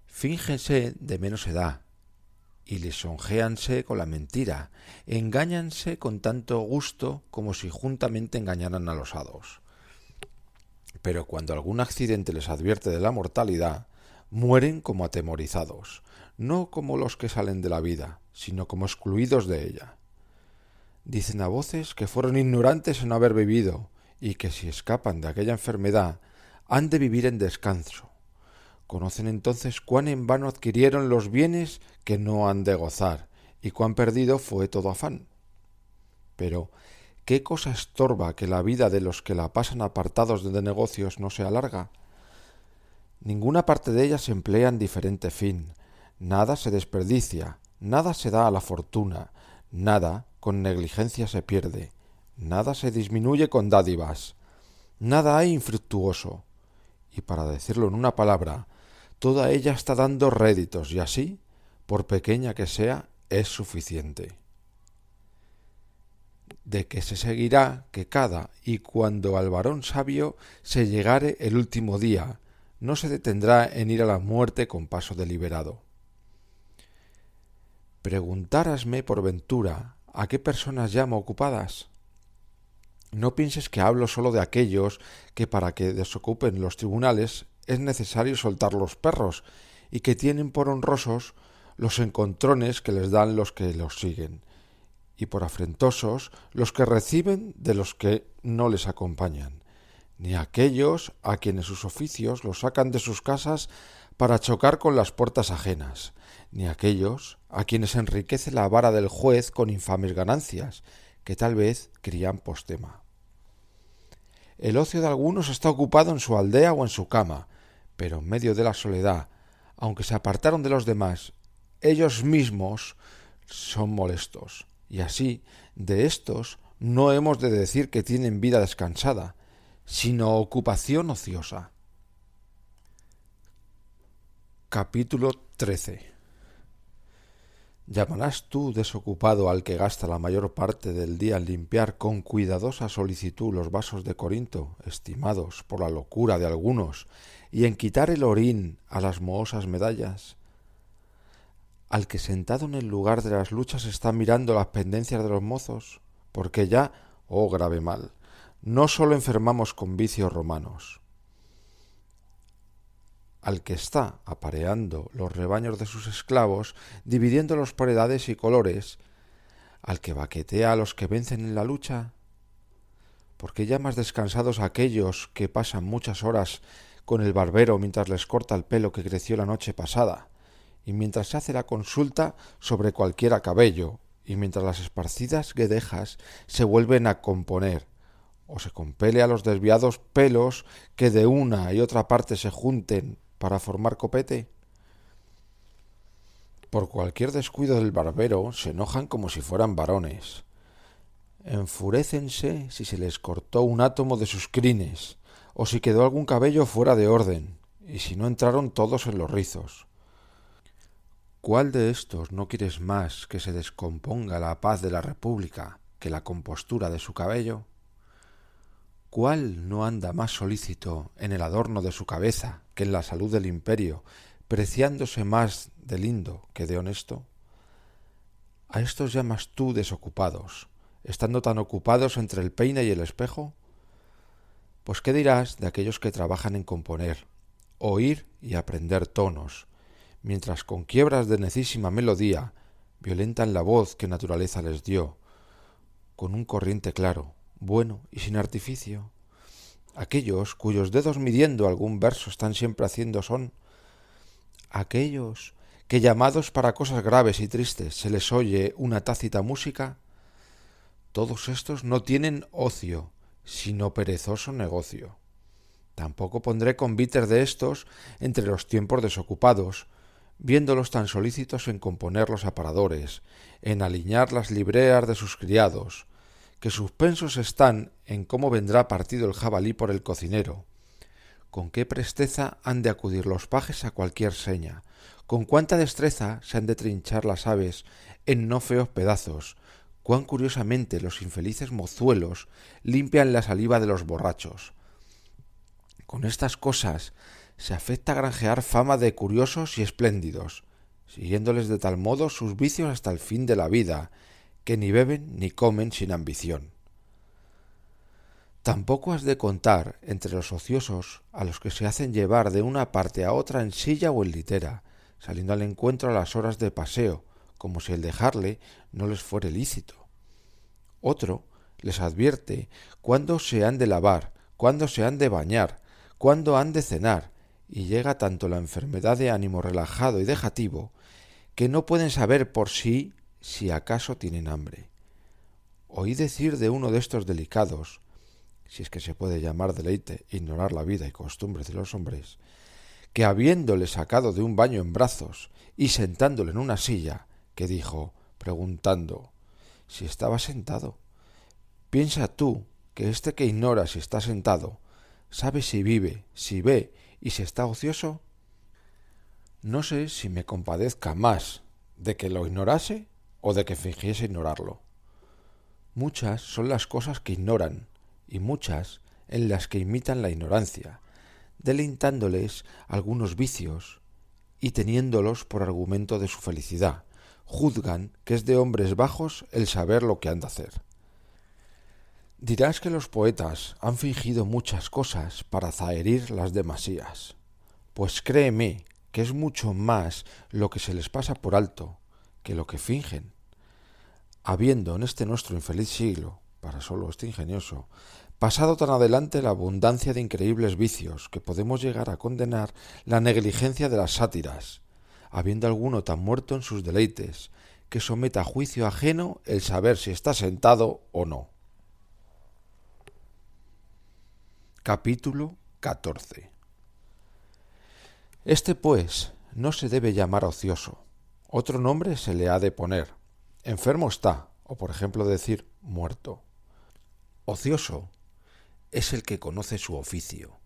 Fíngense de menos edad, y lisonjéanse con la mentira, engáñanse con tanto gusto como si juntamente engañaran a los hados. Pero cuando algún accidente les advierte de la mortalidad, mueren como atemorizados, no como los que salen de la vida, sino como excluidos de ella. Dicen a voces que fueron ignorantes en no haber vivido, y que si escapan de aquella enfermedad, han de vivir en descanso. Conocen entonces cuán en vano adquirieron los bienes que no han de gozar, y cuán perdido fue todo afán. Pero, ¿qué cosa estorba que la vida de los que la pasan apartados de negocios no sea larga? Ninguna parte de ella se emplea en diferente fin, nada se desperdicia, nada se da a la fortuna, nada con negligencia se pierde, nada se disminuye con dádivas, nada hay infructuoso, y para decirlo en una palabra, toda ella está dando réditos, y así, por pequeña que sea, es suficiente. De que se seguirá que cada y cuando al varón sabio se llegare el último día, no se detendrá en ir a la muerte con paso deliberado. Preguntárasme por ventura a qué personas llamo ocupadas. No pienses que hablo solo de aquellos que para que desocupen los tribunales es necesario soltar los perros y que tienen por honrosos los encontrones que les dan los que los siguen, y por afrentosos los que reciben de los que no les acompañan, ni aquellos a quienes sus oficios los sacan de sus casas para chocar con las puertas ajenas, ni aquellos a quienes enriquece la vara del juez con infames ganancias, que tal vez crían postema. El ocio de algunos está ocupado en su aldea o en su cama, pero en medio de la soledad, aunque se apartaron de los demás, ellos mismos son molestos, y así de estos no hemos de decir que tienen vida descansada, sino ocupación ociosa. Capítulo 13. ¿Llamarás tú desocupado al que gasta la mayor parte del día en limpiar con cuidadosa solicitud los vasos de Corinto, estimados por la locura de algunos, y en quitar el orín a las mohosas medallas? Al que sentado en el lugar de las luchas está mirando las pendencias de los mozos, porque ya, oh grave mal, no sólo enfermamos con vicios romanos. Al que está apareando los rebaños de sus esclavos, dividiéndolos por edades y colores, al que baquetea a los que vencen en la lucha. ¿Por qué llamas descansados a aquellos que pasan muchas horas con el barbero mientras les corta el pelo que creció la noche pasada, y mientras se hace la consulta sobre cualquiera cabello, y mientras las esparcidas guedejas se vuelven a componer, o se compele a los desviados pelos que de una y otra parte se junten para formar copete? Por cualquier descuido del barbero se enojan como si fueran varones. Enfurécense si se les cortó un átomo de sus crines, o si quedó algún cabello fuera de orden, y si no entraron todos en los rizos. ¿Cuál de estos no quieres más que se descomponga la paz de la república que la compostura de su cabello? ¿Cuál no anda más solícito en el adorno de su cabeza que en la salud del imperio, preciándose más de lindo que de honesto? ¿A estos llamas tú desocupados, estando tan ocupados entre el peine y el espejo? Pues ¿qué dirás de aquellos que trabajan en componer, oír y aprender tonos, mientras con quiebras de necísima melodía violentan la voz que naturaleza les dio, con un corriente claro, bueno y sin artificio? Aquellos cuyos dedos midiendo algún verso están siempre haciendo son, aquellos que llamados para cosas graves y tristes se les oye una tácita música, todos estos no tienen ocio, sino perezoso negocio. Tampoco pondré convite de estos entre los tiempos desocupados, viéndolos tan solícitos en componer los aparadores, en aliñar las libreas de sus criados, que suspensos están en cómo vendrá partido el jabalí por el cocinero, con qué presteza han de acudir los pajes a cualquier seña, con cuánta destreza se han de trinchar las aves en no feos pedazos, cuán curiosamente los infelices mozuelos limpian la saliva de los borrachos. Con estas cosas se afecta a granjear fama de curiosos y espléndidos, siguiéndoles de tal modo sus vicios hasta el fin de la vida, que ni beben ni comen sin ambición. Tampoco has de contar entre los ociosos a los que se hacen llevar de una parte a otra en silla o en litera, saliendo al encuentro a las horas de paseo, como si el dejarle no les fuere lícito. Otro les advierte cuándo se han de lavar, cuándo se han de bañar, cuándo han de cenar, y llega tanto la enfermedad de ánimo relajado y dejativo, que no pueden saber por sí si acaso tienen hambre. Oí decir de uno de estos delicados, si es que se puede llamar deleite ignorar la vida y costumbres de los hombres, que habiéndole sacado de un baño en brazos y sentándole en una silla, que dijo, preguntando si estaba sentado: piensa tú que este que ignora si está sentado, sabe si vive, si ve y si está ocioso. No sé si me compadezca más de que lo ignorase o de que fingiese ignorarlo. Muchas son las cosas que ignoran, y muchas en las que imitan la ignorancia, deleitándoles algunos vicios, y teniéndolos por argumento de su felicidad, juzgan que es de hombres bajos el saber lo que han de hacer. Dirás que los poetas han fingido muchas cosas para zaherir las demasías. Pues créeme que es mucho más lo que se les pasa por alto que lo que fingen. Habiendo en este nuestro infeliz siglo, para solo este ingenioso, pasado tan adelante la abundancia de increíbles vicios que podemos llegar a condenar la negligencia de las sátiras, habiendo alguno tan muerto en sus deleites, que someta a juicio ajeno el saber si está sentado o no. Capítulo 14. Este, pues, no se debe llamar ocioso. Otro nombre se le ha de poner. Enfermo está, o por ejemplo decir muerto. Ocioso es el que conoce su oficio,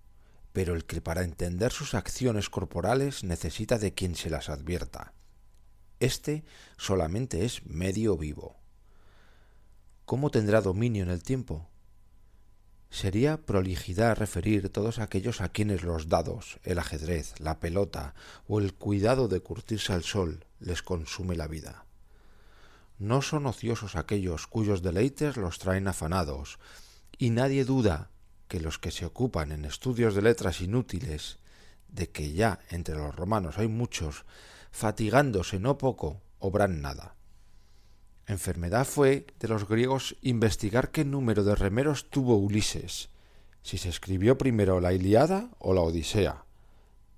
pero el que para entender sus acciones corporales necesita de quien se las advierta. Este solamente es medio vivo. ¿Cómo tendrá dominio en el tiempo? Sería prolijidad referir todos aquellos a quienes los dados, el ajedrez, la pelota o el cuidado de curtirse al sol les consume la vida. No son ociosos aquellos cuyos deleites los traen afanados, y nadie duda que los que se ocupan en estudios de letras inútiles, de que ya entre los romanos hay muchos, fatigándose no poco, obran nada. Enfermedad fue de los griegos investigar qué número de remeros tuvo Ulises, si se escribió primero la Ilíada o la Odisea,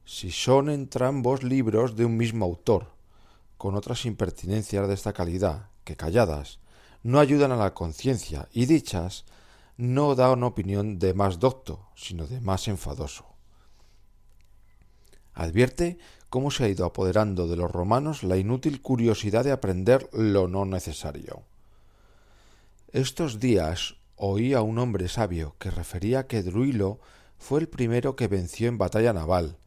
si son entrambos libros de un mismo autor, con otras impertinencias de esta calidad, que calladas, no ayudan a la conciencia, y dichas no dan opinión de más docto, sino de más enfadoso. Advierte cómo se ha ido apoderando de los romanos la inútil curiosidad de aprender lo no necesario. Estos días oí a un hombre sabio que refería que Druilo fue el primero que venció en batalla naval,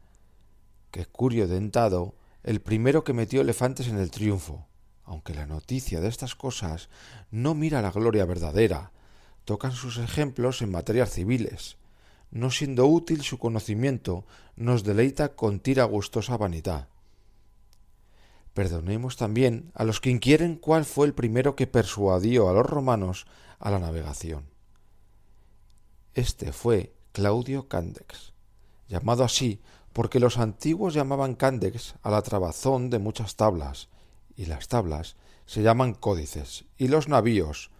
que Curio Dentado el primero que metió elefantes en el triunfo, aunque la noticia de estas cosas no mira la gloria verdadera, tocan sus ejemplos en materias civiles. No siendo útil su conocimiento, nos deleita con tira gustosa vanidad. Perdonemos también a los que inquieren cuál fue el primero que persuadió a los romanos a la navegación. Este fue Claudio Candex, llamado así porque los antiguos llamaban cándex a la trabazón de muchas tablas, y las tablas se llaman códices, y los navíos,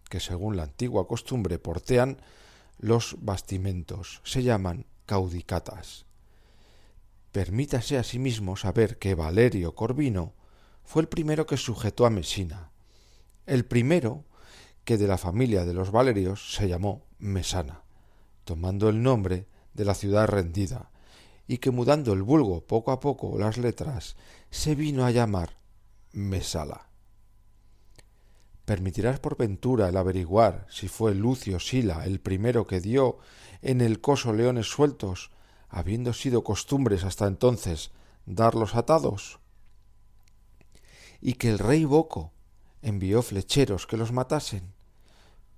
que según la antigua costumbre portean los bastimentos, se llaman caudicatas. Permítase asimismo saber que Valerio Corvino fue el primero que sujetó a Mesina, el primero que de la familia de los Valerios se llamó Mesana, tomando el nombre de la ciudad rendida, y que mudando el vulgo poco a poco las letras, se vino a llamar Mesala. ¿Permitirás por ventura el averiguar si fue Lucio Sila el primero que dio en el coso leones sueltos, habiendo sido costumbres hasta entonces darlos atados? Y que el rey Boco envió flecheros que los matasen.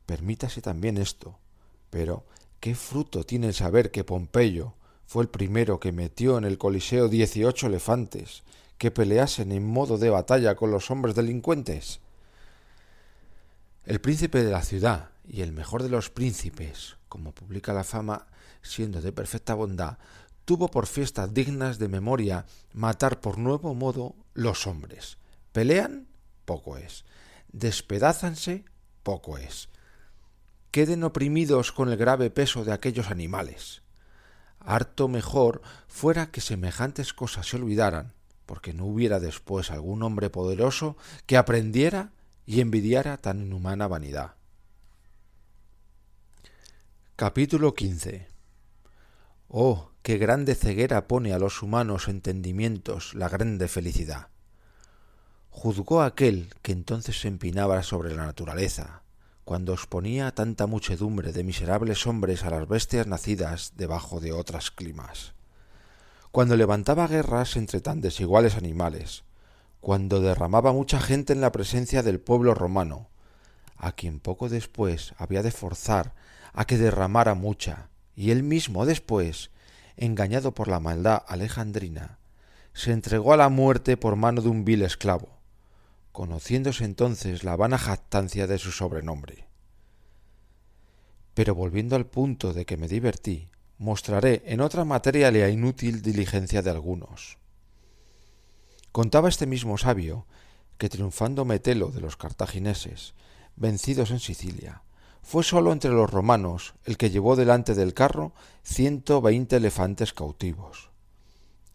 Permítase también esto, pero ¿qué fruto tiene el saber que Pompeyo fue el primero que metió en el Coliseo 18 elefantes que peleasen en modo de batalla con los hombres delincuentes? El príncipe de la ciudad y el mejor de los príncipes, como publica la fama, siendo de perfecta bondad, tuvo por fiestas dignas de memoria matar por nuevo modo los hombres. Pelean, poco es. Despedázanse, poco es. Queden oprimidos con el grave peso de aquellos animales. Harto mejor fuera que semejantes cosas se olvidaran, porque no hubiera después algún hombre poderoso que aprendiera y envidiara tan inhumana vanidad. Capítulo 15. Oh, qué grande ceguera pone a los humanos entendimientos la grande felicidad. Juzgó aquel que entonces se empinaba sobre la naturaleza, cuando exponía tanta muchedumbre de miserables hombres a las bestias nacidas debajo de otras climas, cuando levantaba guerras entre tan desiguales animales, cuando derramaba mucha gente en la presencia del pueblo romano, a quien poco después había de forzar a que derramara mucha, y él mismo después, engañado por la maldad alejandrina, se entregó a la muerte por mano de un vil esclavo, conociéndose entonces la vana jactancia de su sobrenombre. Pero volviendo al punto de que me divertí, mostraré en otra materia la inútil diligencia de algunos. Contaba este mismo sabio que triunfando Metelo de los cartagineses, vencidos en Sicilia, fue solo entre los romanos el que llevó delante del carro 120 elefantes cautivos,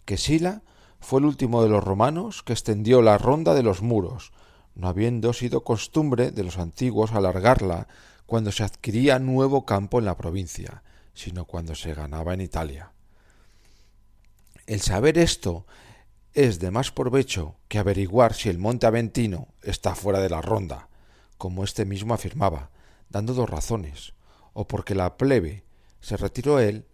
que Sila fue el último de los romanos que extendió la ronda de los muros, no habiendo sido costumbre de los antiguos alargarla cuando se adquiría nuevo campo en la provincia, sino cuando se ganaba en Italia. El saber esto es de más provecho que averiguar si el monte Aventino está fuera de la ronda, como éste mismo afirmaba, dando dos razones, o porque la plebe se retiró él,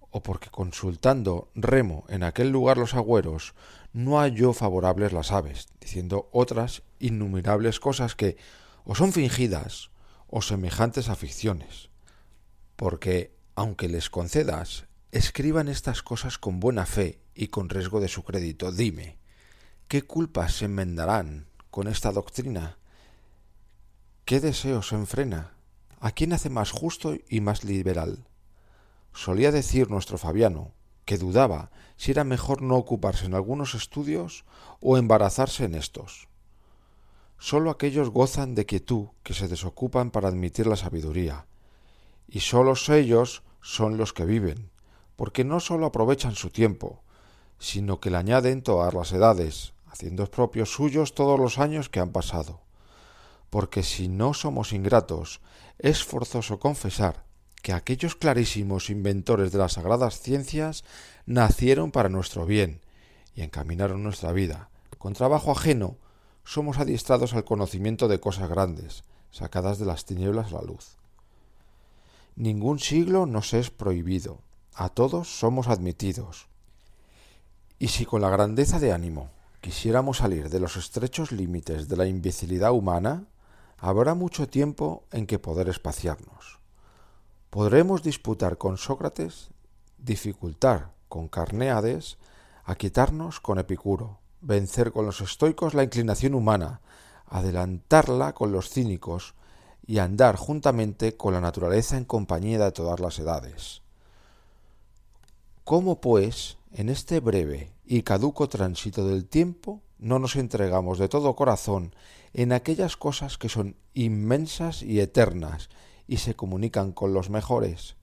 o porque consultando Remo en aquel lugar los agüeros, no halló favorables las aves, diciendo otras innumerables cosas que o son fingidas o semejantes a ficciones. Porque, aunque les concedas, escriban estas cosas con buena fe y con riesgo de su crédito, dime, ¿qué culpas se enmendarán con esta doctrina? ¿Qué deseo se enfrena? ¿A quién hace más justo y más liberal? Solía decir nuestro Fabiano que dudaba si era mejor no ocuparse en algunos estudios o embarazarse en estos. Sólo aquellos gozan de quietud que se desocupan para admitir la sabiduría, y solos ellos son los que viven, porque no sólo aprovechan su tiempo, sino que le añaden todas las edades, haciendo propios suyos todos los años que han pasado. Porque si no somos ingratos, es forzoso confesar que aquellos clarísimos inventores de las sagradas ciencias nacieron para nuestro bien y encaminaron nuestra vida. Con trabajo ajeno somos adiestrados al conocimiento de cosas grandes, sacadas de las tinieblas a la luz. Ningún siglo nos es prohibido, a todos somos admitidos. Y si con la grandeza de ánimo quisiéramos salir de los estrechos límites de la imbecilidad humana, habrá mucho tiempo en que poder espaciarnos. Podremos disputar con Sócrates, dificultar con Carnéades, aquietarnos con Epicuro, vencer con los estoicos la inclinación humana, adelantarla con los cínicos y andar juntamente con la naturaleza en compañía de todas las edades. ¿Cómo, pues, en este breve y caduco tránsito del tiempo no nos entregamos de todo corazón en aquellas cosas que son inmensas y eternas y se comunican con los mejores?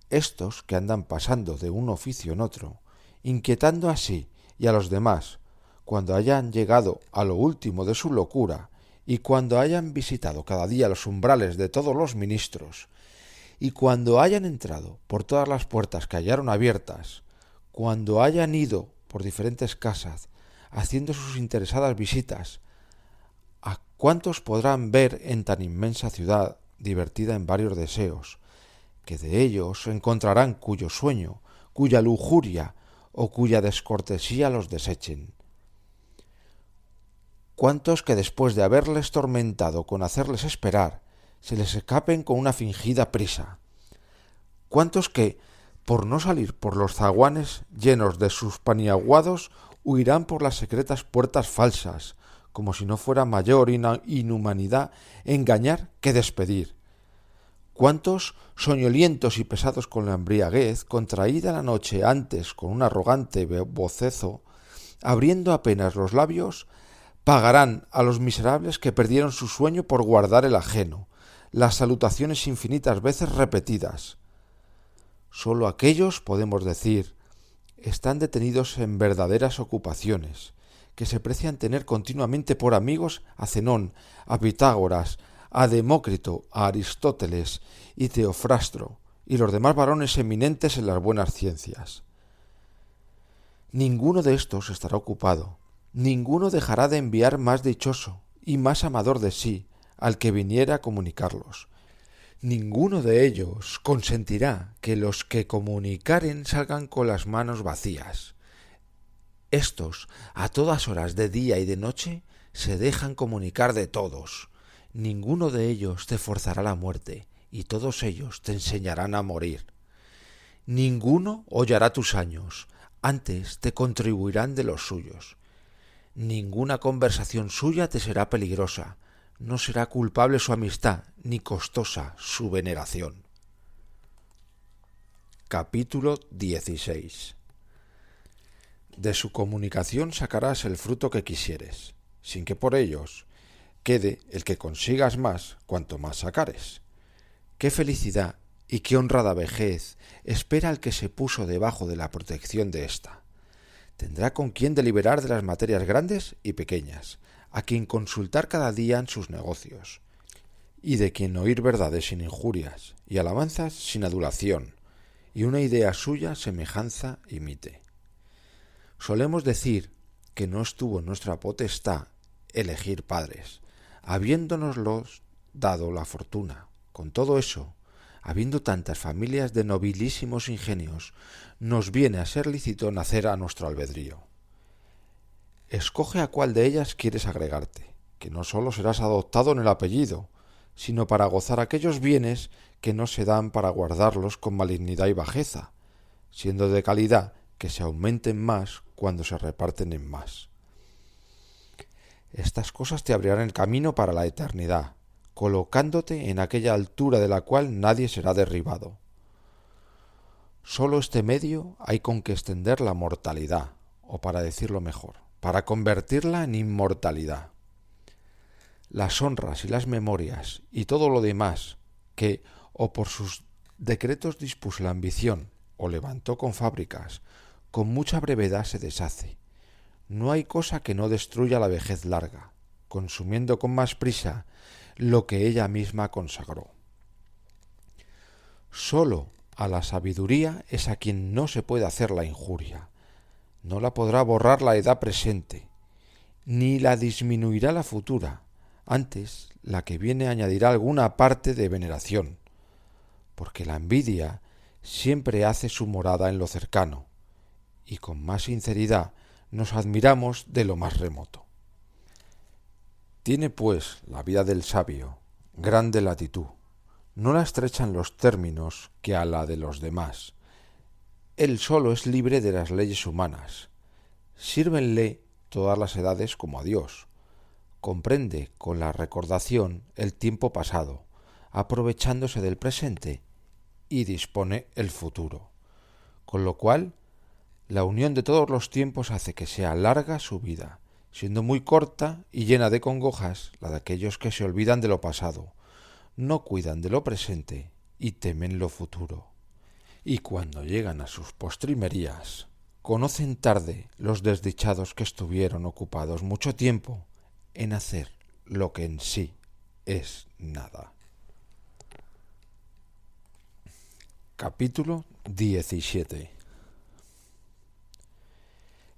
Estos que andan pasando de un oficio en otro, inquietando así y a los demás, cuando hayan llegado a lo último de su locura y cuando hayan visitado cada día los umbrales de todos los ministros, y cuando hayan entrado por todas las puertas que hallaron abiertas, cuando hayan ido por diferentes casas, haciendo sus interesadas visitas, ¿a cuántos podrán ver en tan inmensa ciudad divertida en varios deseos, que de ellos encontrarán cuyo sueño, cuya lujuria o cuya descortesía los desechen? ¿Cuántos que después de haberles tormentado con hacerles esperar, se les escapen con una fingida prisa? ¿Cuántos que, por no salir por los zaguanes llenos de sus paniaguados, huirán por las secretas puertas falsas, como si no fuera mayor inhumanidad engañar que despedir? ¿Cuántos, soñolientos y pesados con la embriaguez, contraída la noche antes con un arrogante bocezo, abriendo apenas los labios, pagarán a los miserables que perdieron su sueño por guardar el ajeno, las salutaciones infinitas veces repetidas? Sólo aquellos, podemos decir, están detenidos en verdaderas ocupaciones, que se precian tener continuamente por amigos a Zenón, a Pitágoras, a Demócrito, a Aristóteles y Teofrastro, y los demás varones eminentes en las buenas ciencias. Ninguno de estos estará ocupado, ninguno dejará de enviar más dichoso y más amador de sí al que viniera a comunicarlos. Ninguno de ellos consentirá que los que comunicaren salgan con las manos vacías. Estos, a todas horas de día y de noche, se dejan comunicar de todos. Ninguno de ellos te forzará la muerte, y todos ellos te enseñarán a morir. Ninguno hollará tus años, antes te contribuirán de los suyos. Ninguna conversación suya te será peligrosa, no será culpable su amistad, ni costosa su veneración. Capítulo 16. De su comunicación sacarás el fruto que quisieres, sin que por ellos quede el que consigas más cuanto más sacares. Qué felicidad y qué honrada vejez espera el que se puso debajo de la protección de ésta. Tendrá con quien deliberar de las materias grandes y pequeñas, a quien consultar cada día en sus negocios, y de quien oír verdades sin injurias, y alabanzas sin adulación, y una idea suya semejanza imite. Solemos decir que no estuvo en nuestra potestad elegir padres, habiéndonoslos dado la fortuna. Con todo eso, habiendo tantas familias de nobilísimos ingenios, nos viene a ser lícito nacer a nuestro albedrío. Escoge a cuál de ellas quieres agregarte, que no sólo serás adoptado en el apellido, sino para gozar aquellos bienes que no se dan para guardarlos con malignidad y bajeza, siendo de calidad que se aumenten más cuando se reparten en más. Estas cosas te abrirán el camino para la eternidad, colocándote en aquella altura de la cual nadie será derribado. Sólo este medio hay con que extender la mortalidad, o para decirlo mejor, para convertirla en inmortalidad. Las honras y las memorias y todo lo demás que o por sus decretos dispuso la ambición o levantó con fábricas, con mucha brevedad se deshace. No hay cosa que no destruya la vejez larga, consumiendo con más prisa lo que ella misma consagró. Sólo a la sabiduría es a quien no se puede hacer la injuria. No la podrá borrar la edad presente, ni la disminuirá la futura. Antes, la que viene añadirá alguna parte de veneración, porque la envidia siempre hace su morada en lo cercano, y con más sinceridad nos admiramos de lo más remoto. Tiene, pues, la vida del sabio grande latitud, no la estrechan los términos que a la de los demás. Él solo es libre de las leyes humanas. Sírvenle todas las edades como a Dios. Comprende con la recordación el tiempo pasado, aprovechándose del presente, y dispone el futuro. Con lo cual, la unión de todos los tiempos hace que sea larga su vida, siendo muy corta y llena de congojas la de aquellos que se olvidan de lo pasado, no cuidan de lo presente y temen lo futuro. Y cuando llegan a sus postrimerías, conocen tarde los desdichados que estuvieron ocupados mucho tiempo en hacer lo que en sí es nada. Capítulo 17.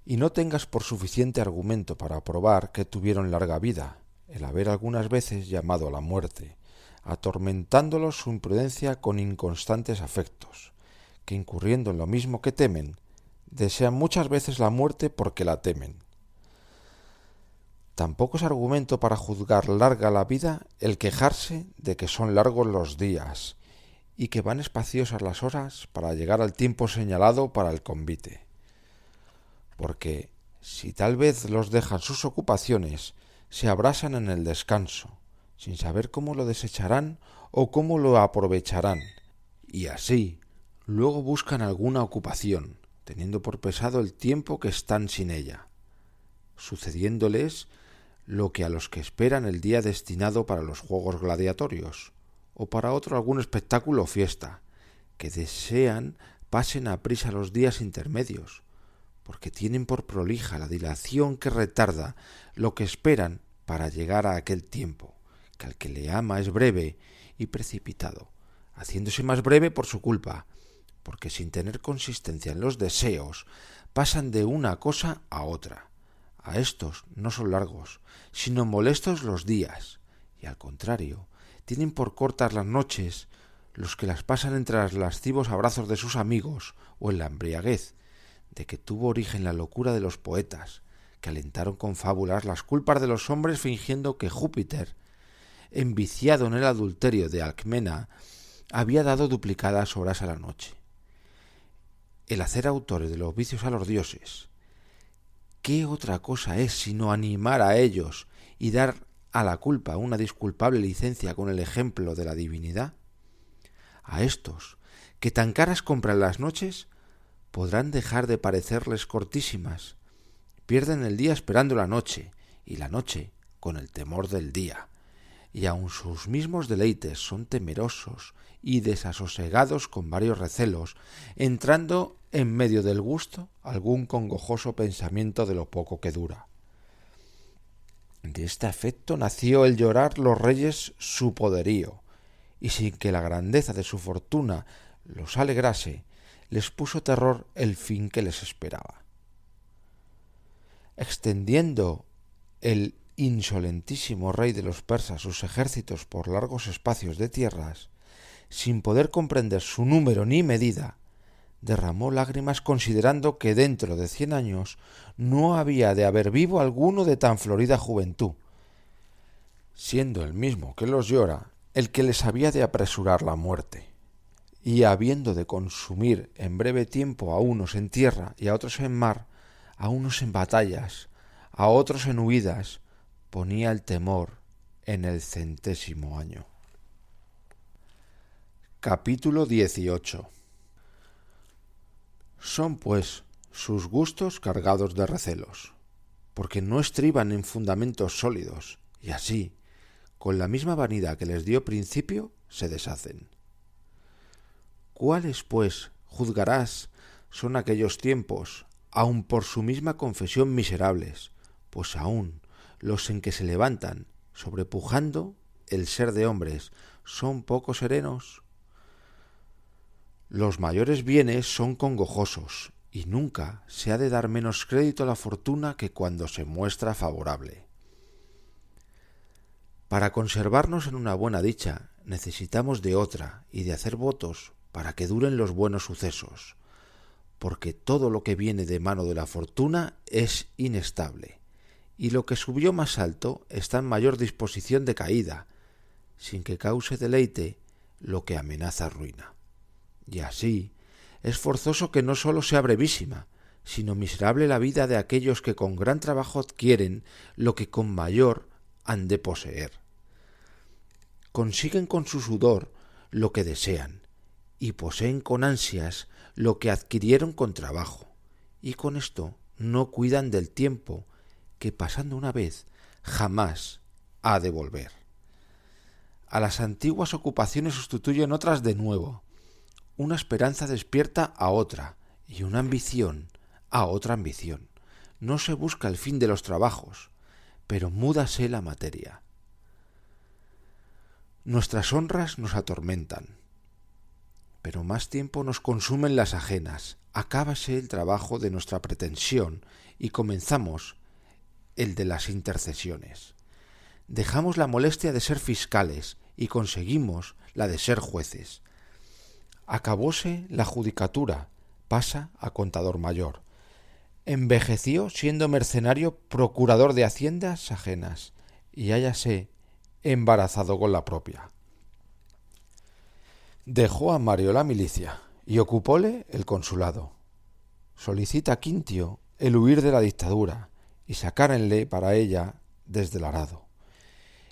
Y no tengas por suficiente argumento para probar que tuvieron larga vida, el haber algunas veces llamado a la muerte, atormentándolos su imprudencia con inconstantes afectos, que incurriendo en lo mismo que temen, desean muchas veces la muerte porque la temen. Tampoco es argumento para juzgar larga la vida el quejarse de que son largos los días, y que van espaciosas las horas para llegar al tiempo señalado para el convite. Porque si tal vez los dejan sus ocupaciones, se abrasan en el descanso, sin saber cómo lo desecharán o cómo lo aprovecharán, y así luego buscan alguna ocupación, teniendo por pesado el tiempo que están sin ella, sucediéndoles lo que a los que esperan el día destinado para los juegos gladiatorios, o para otro algún espectáculo o fiesta, que desean pasen a prisa los días intermedios, porque tienen por prolija la dilación que retarda lo que esperan para llegar a aquel tiempo, que al que le ama es breve y precipitado, haciéndose más breve por su culpa, porque sin tener consistencia en los deseos, pasan de una cosa a otra. A estos no son largos, sino molestos los días, y al contrario, tienen por cortas las noches los que las pasan entre los lascivos abrazos de sus amigos o en la embriaguez, de que tuvo origen la locura de los poetas, que alentaron con fábulas las culpas de los hombres fingiendo que Júpiter, enviciado en el adulterio de Alcmena, había dado duplicadas horas a la noche. El hacer autores de los vicios a los dioses, ¿qué otra cosa es sino animar a ellos y dar a la culpa una disculpable licencia con el ejemplo de la divinidad? A estos, que tan caras compran las noches, podrán dejar de parecerles cortísimas. Pierden el día esperando la noche, y la noche con el temor del día. Y aun sus mismos deleites son temerosos y desasosegados con varios recelos, entrando en medio del gusto algún congojoso pensamiento de lo poco que dura. De este afecto nació el llorar los reyes su poderío, y sin que la grandeza de su fortuna los alegrase, les puso terror el fin que les esperaba. extendiendo el insolentísimo rey de los persas sus ejércitos por largos espacios de tierras, sin poder comprender su número ni medida, derramó lágrimas considerando que dentro de 100 años no había de haber vivo alguno de tan florida juventud, siendo el mismo que los llora el que les había de apresurar la muerte, y habiendo de consumir en breve tiempo a unos en tierra y a otros en mar, a unos en batallas, a otros en huidas, ponía el temor en el 100º año. Capítulo 18. Son, pues, sus gustos cargados de recelos, porque no estriban en fundamentos sólidos, y así, con la misma vanidad que les dio principio, se deshacen. ¿Cuáles, pues, juzgarás, son aquellos tiempos, aun por su misma confesión miserables, pues aun los en que se levantan, sobrepujando el ser de hombres, son poco serenos? Los mayores bienes son congojosos, y nunca se ha de dar menos crédito a la fortuna que cuando se muestra favorable. Para conservarnos en una buena dicha, necesitamos de otra y de hacer votos para que duren los buenos sucesos, porque todo lo que viene de mano de la fortuna es inestable, y lo que subió más alto está en mayor disposición de caída, sin que cause deleite lo que amenaza ruina. Y así es forzoso que no sólo sea brevísima, sino miserable la vida de aquellos que con gran trabajo adquieren lo que con mayor han de poseer. Consiguen con su sudor lo que desean, y poseen con ansias lo que adquirieron con trabajo, y con esto no cuidan del tiempo que, pasando una vez, jamás ha de volver. A las antiguas ocupaciones sustituyen otras de nuevo. Una esperanza despierta a otra, y una ambición a otra ambición. No se busca el fin de los trabajos, pero múdase la materia. Nuestras honras nos atormentan, pero más tiempo nos consumen las ajenas. Acábase el trabajo de nuestra pretensión y comenzamos el de las intercesiones. Dejamos la molestia de ser fiscales y conseguimos la de ser jueces. Acabóse la judicatura, pasa a contador mayor. Envejeció siendo mercenario procurador de haciendas ajenas, y hállase embarazado con la propia. Dejó a Mario la milicia y ocupóle el consulado. Solicita Quintio el huir de la dictadura y sacárenle para ella desde el arado.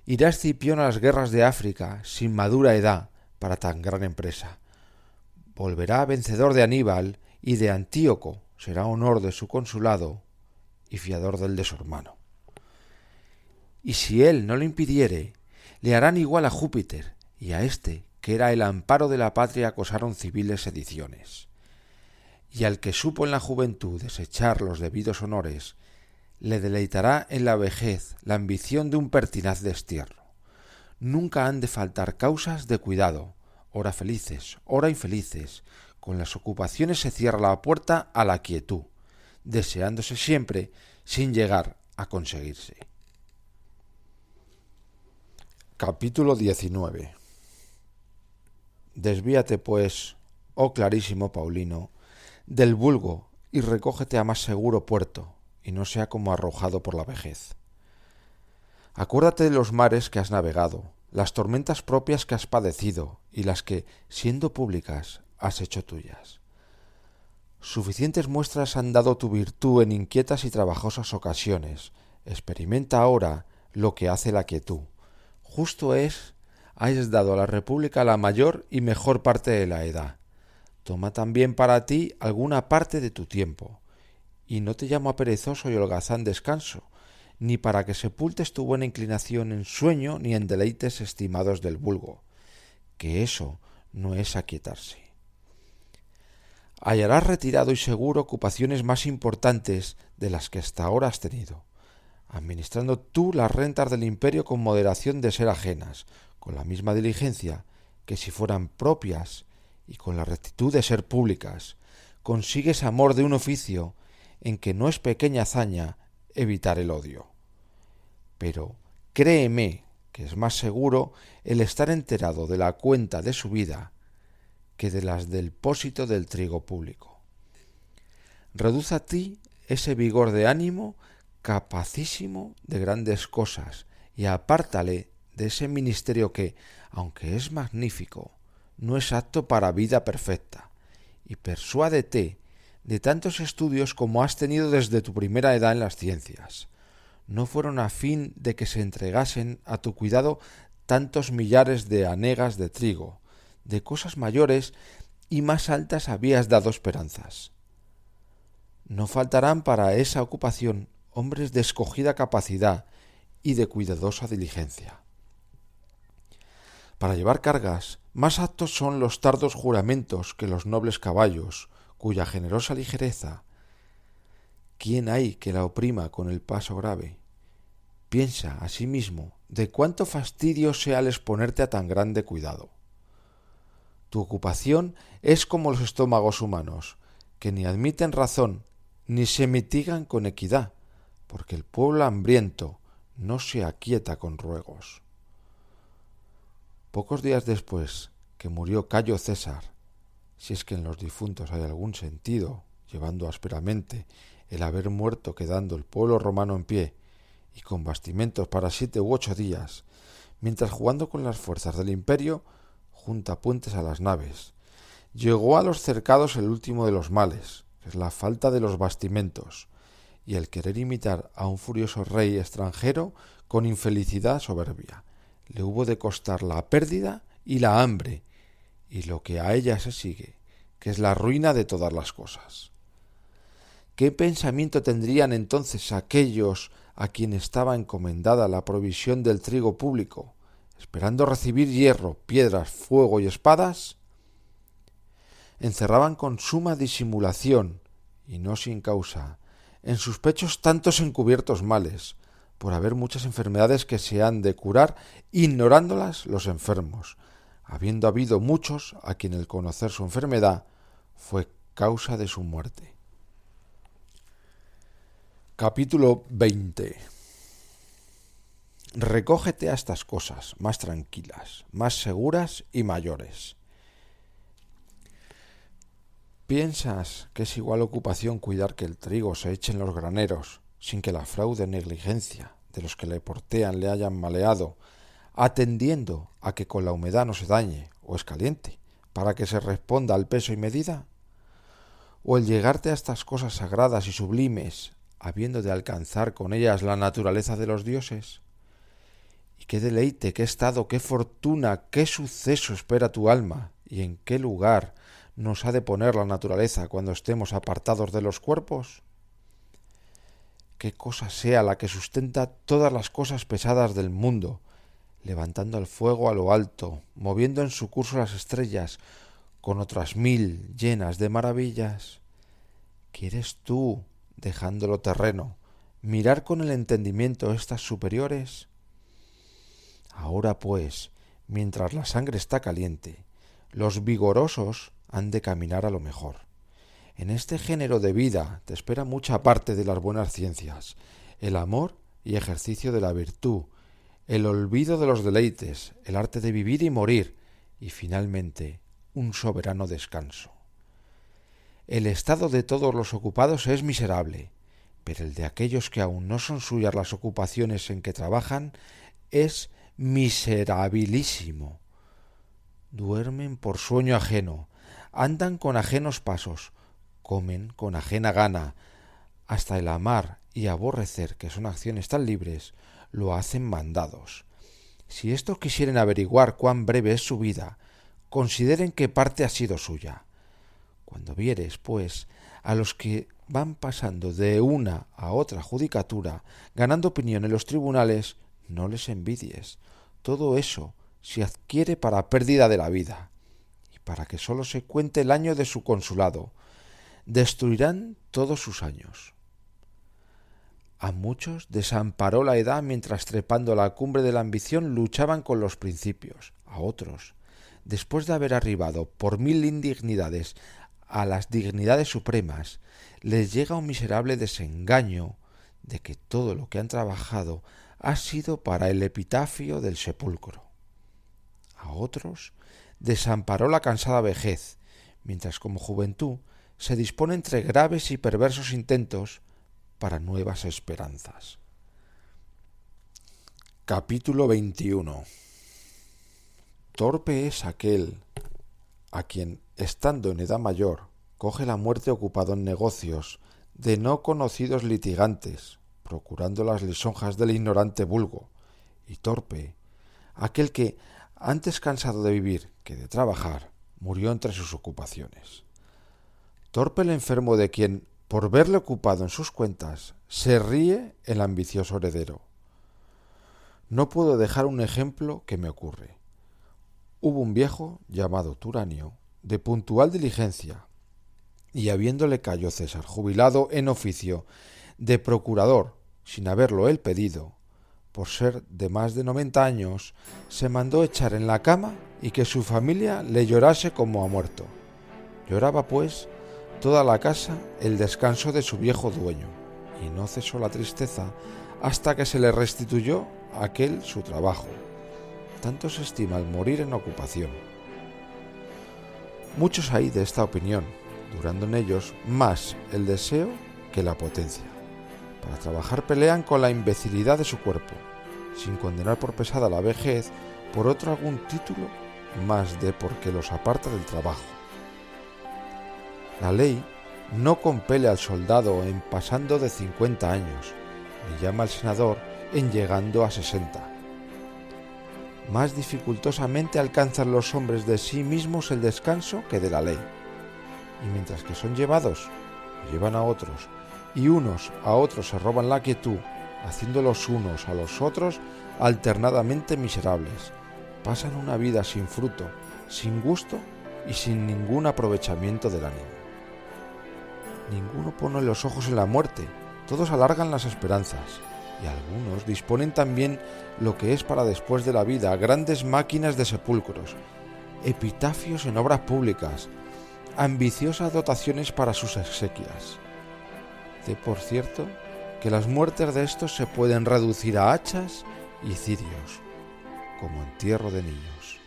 Irá Escipión a las guerras de África sin madura edad para tan gran empresa. Volverá vencedor de Aníbal y de Antíoco será honor de su consulado y fiador del de su hermano. Y si él no lo impidiere, le harán igual a Júpiter, y a éste, que era el amparo de la patria, acosaron civiles sediciones. Y al que supo en la juventud desechar los debidos honores, le deleitará en la vejez la ambición de un pertinaz destierro. Nunca han de faltar causas de cuidado, ora felices, ora infelices. Con las ocupaciones se cierra la puerta a la quietud, deseándose siempre sin llegar a conseguirse. Capítulo 19. Desvíate, pues, oh clarísimo Paulino, del vulgo y recógete a más seguro puerto, y no sea como arrojado por la vejez. Acuérdate de los mares que has navegado, las tormentas propias que has padecido y las que, siendo públicas, has hecho tuyas. Suficientes muestras han dado tu virtud en inquietas y trabajosas ocasiones. Experimenta ahora lo que hace la quietud. Justo es, hayas dado a la República la mayor y mejor parte de la edad. Toma también para ti alguna parte de tu tiempo. Y no te llamo a perezoso y holgazán descanso, ni para que sepultes tu buena inclinación en sueño ni en deleites estimados del vulgo, que eso no es aquietarse. Hallarás retirado y seguro ocupaciones más importantes de las que hasta ahora has tenido, administrando tú las rentas del imperio con moderación de ser ajenas, con la misma diligencia que si fueran propias, y con la rectitud de ser públicas. Consigues amor de un oficio en que no es pequeña hazaña evitar el odio. Pero créeme que es más seguro el estar enterado de la cuenta de su vida que de las del pósito del trigo público. Reduce a ti ese vigor de ánimo capacísimo de grandes cosas y apártale de ese ministerio que, aunque es magnífico, no es apto para vida perfecta, y persuádete de tantos estudios como has tenido desde tu primera edad en las ciencias. No fueron a fin de que se entregasen a tu cuidado tantos millares de hanegas de trigo, de cosas mayores y más altas habías dado esperanzas. No faltarán para esa ocupación hombres de escogida capacidad y de cuidadosa diligencia. Para llevar cargas, más aptos son los tardos juramentos que los nobles caballos, cuya generosa ligereza, ¿quién hay que la oprima con el paso grave? Piensa, asimismo, de cuánto fastidio sea el exponerte a tan grande cuidado. Tu ocupación es como los estómagos humanos, que ni admiten razón ni se mitigan con equidad, porque el pueblo hambriento no se aquieta con ruegos. Pocos días después que murió Cayo César, si es que en los difuntos hay algún sentido, llevando ásperamente el haber muerto quedando el pueblo romano en pie y con bastimentos para 7 u 8 días, mientras jugando con las fuerzas del imperio, junta puentes a las naves, llegó a los cercados el último de los males, que es la falta de los bastimentos, y el querer imitar a un furioso rey extranjero con infelicidad soberbia. Le hubo de costar la pérdida y la hambre, y lo que a ella se sigue, que es la ruina de todas las cosas. ¿Qué pensamiento tendrían entonces aquellos a quien estaba encomendada la provisión del trigo público, esperando recibir hierro, piedras, fuego y espadas? Encerraban con suma disimulación, y no sin causa, en sus pechos tantos encubiertos males, por haber muchas enfermedades que se han de curar, ignorándolas los enfermos, habiendo habido muchos a quien el conocer su enfermedad fue causa de su muerte. Capítulo 20. Recógete a estas cosas más tranquilas, más seguras y mayores. ¿Piensas que es igual ocupación cuidar que el trigo se eche en los graneros, sin que la fraude o negligencia de los que le portean le hayan maleado, atendiendo a que con la humedad no se dañe o escaliente, para que se responda al peso y medida? ¿O el llegarte a estas cosas sagradas y sublimes, habiendo de alcanzar con ellas la naturaleza de los dioses? ¿Y qué deleite, qué estado, qué fortuna, qué suceso espera tu alma, y en qué lugar nos ha de poner la naturaleza cuando estemos apartados de los cuerpos? ¿Qué cosa sea la que sustenta todas las cosas pesadas del mundo, levantando el fuego a lo alto, moviendo en su curso las estrellas, con otras 1000 llenas de maravillas? ¿Quieres tú, dejándolo terreno, mirar con el entendimiento estas superiores? Ahora pues, mientras la sangre está caliente, los vigorosos han de caminar a lo mejor. En este género de vida te espera mucha parte de las buenas ciencias, el amor y ejercicio de la virtud, el olvido de los deleites, el arte de vivir y morir, y finalmente un soberano descanso. El estado de todos los ocupados es miserable, pero el de aquellos que aún no son suyas las ocupaciones en que trabajan es miserabilísimo. Duermen por sueño ajeno, andan con ajenos pasos, comen con ajena gana, hasta el amar y aborrecer, que son acciones tan libres, lo hacen mandados. Si estos quisieren averiguar cuán breve es su vida, consideren qué parte ha sido suya. Cuando vieres, pues, a los que van pasando de una a otra judicatura, ganando opinión en los tribunales, no les envidies. Todo eso se adquiere para pérdida de la vida, y para que sólo se cuente el año de su consulado. Destruirán todos sus años. A muchos desamparó la edad mientras trepando a la cumbre de la ambición luchaban con los principios. A otros, después de haber arribado por 1000 indignidades a las dignidades supremas, les llega un miserable desengaño de que todo lo que han trabajado ha sido para el epitafio del sepulcro. A otros desamparó la cansada vejez, mientras como juventud se dispone entre graves y perversos intentos para nuevas esperanzas. Capítulo 21. Torpe es aquel a quien, estando en edad mayor, coge la muerte ocupado en negocios de no conocidos litigantes, procurando las lisonjas del ignorante vulgo, y torpe aquel que, antes cansado de vivir que de trabajar, murió entre sus ocupaciones. Torpe el enfermo de quien, por verle ocupado en sus cuentas, se ríe el ambicioso heredero. No puedo dejar un ejemplo que me ocurre. Hubo un viejo llamado Turanio, de puntual diligencia, y habiéndole Cayo César jubilado en oficio de procurador, sin haberlo él pedido, por ser de más de 90 años, se mandó echar en la cama y que su familia le llorase como a muerto. Lloraba, pues, toda la casa el descanso de su viejo dueño, y no cesó la tristeza hasta que se le restituyó aquel su trabajo. Tanto se estima el morir en ocupación. Muchos hay de esta opinión, durando en ellos más el deseo que la potencia. Para trabajar pelean con la imbecilidad de su cuerpo, sin condenar por pesada la vejez por otro algún título más de porque los aparta del trabajo. La ley no compele al soldado en pasando de 50 años, ni llama al senador en llegando a 60. Más dificultosamente alcanzan los hombres de sí mismos el descanso que de la ley, y mientras que son llevados, llevan a otros, y unos a otros se roban la quietud, haciendo los unos a los otros alternadamente miserables. Pasan una vida sin fruto, sin gusto y sin ningún aprovechamiento del ánimo. Ninguno pone los ojos en la muerte, todos alargan las esperanzas, y algunos disponen también lo que es para después de la vida grandes máquinas de sepulcros, epitafios en obras públicas, ambiciosas dotaciones para sus exequias. De por cierto que las muertes de estos se pueden reducir a hachas y cirios, como entierro de niños.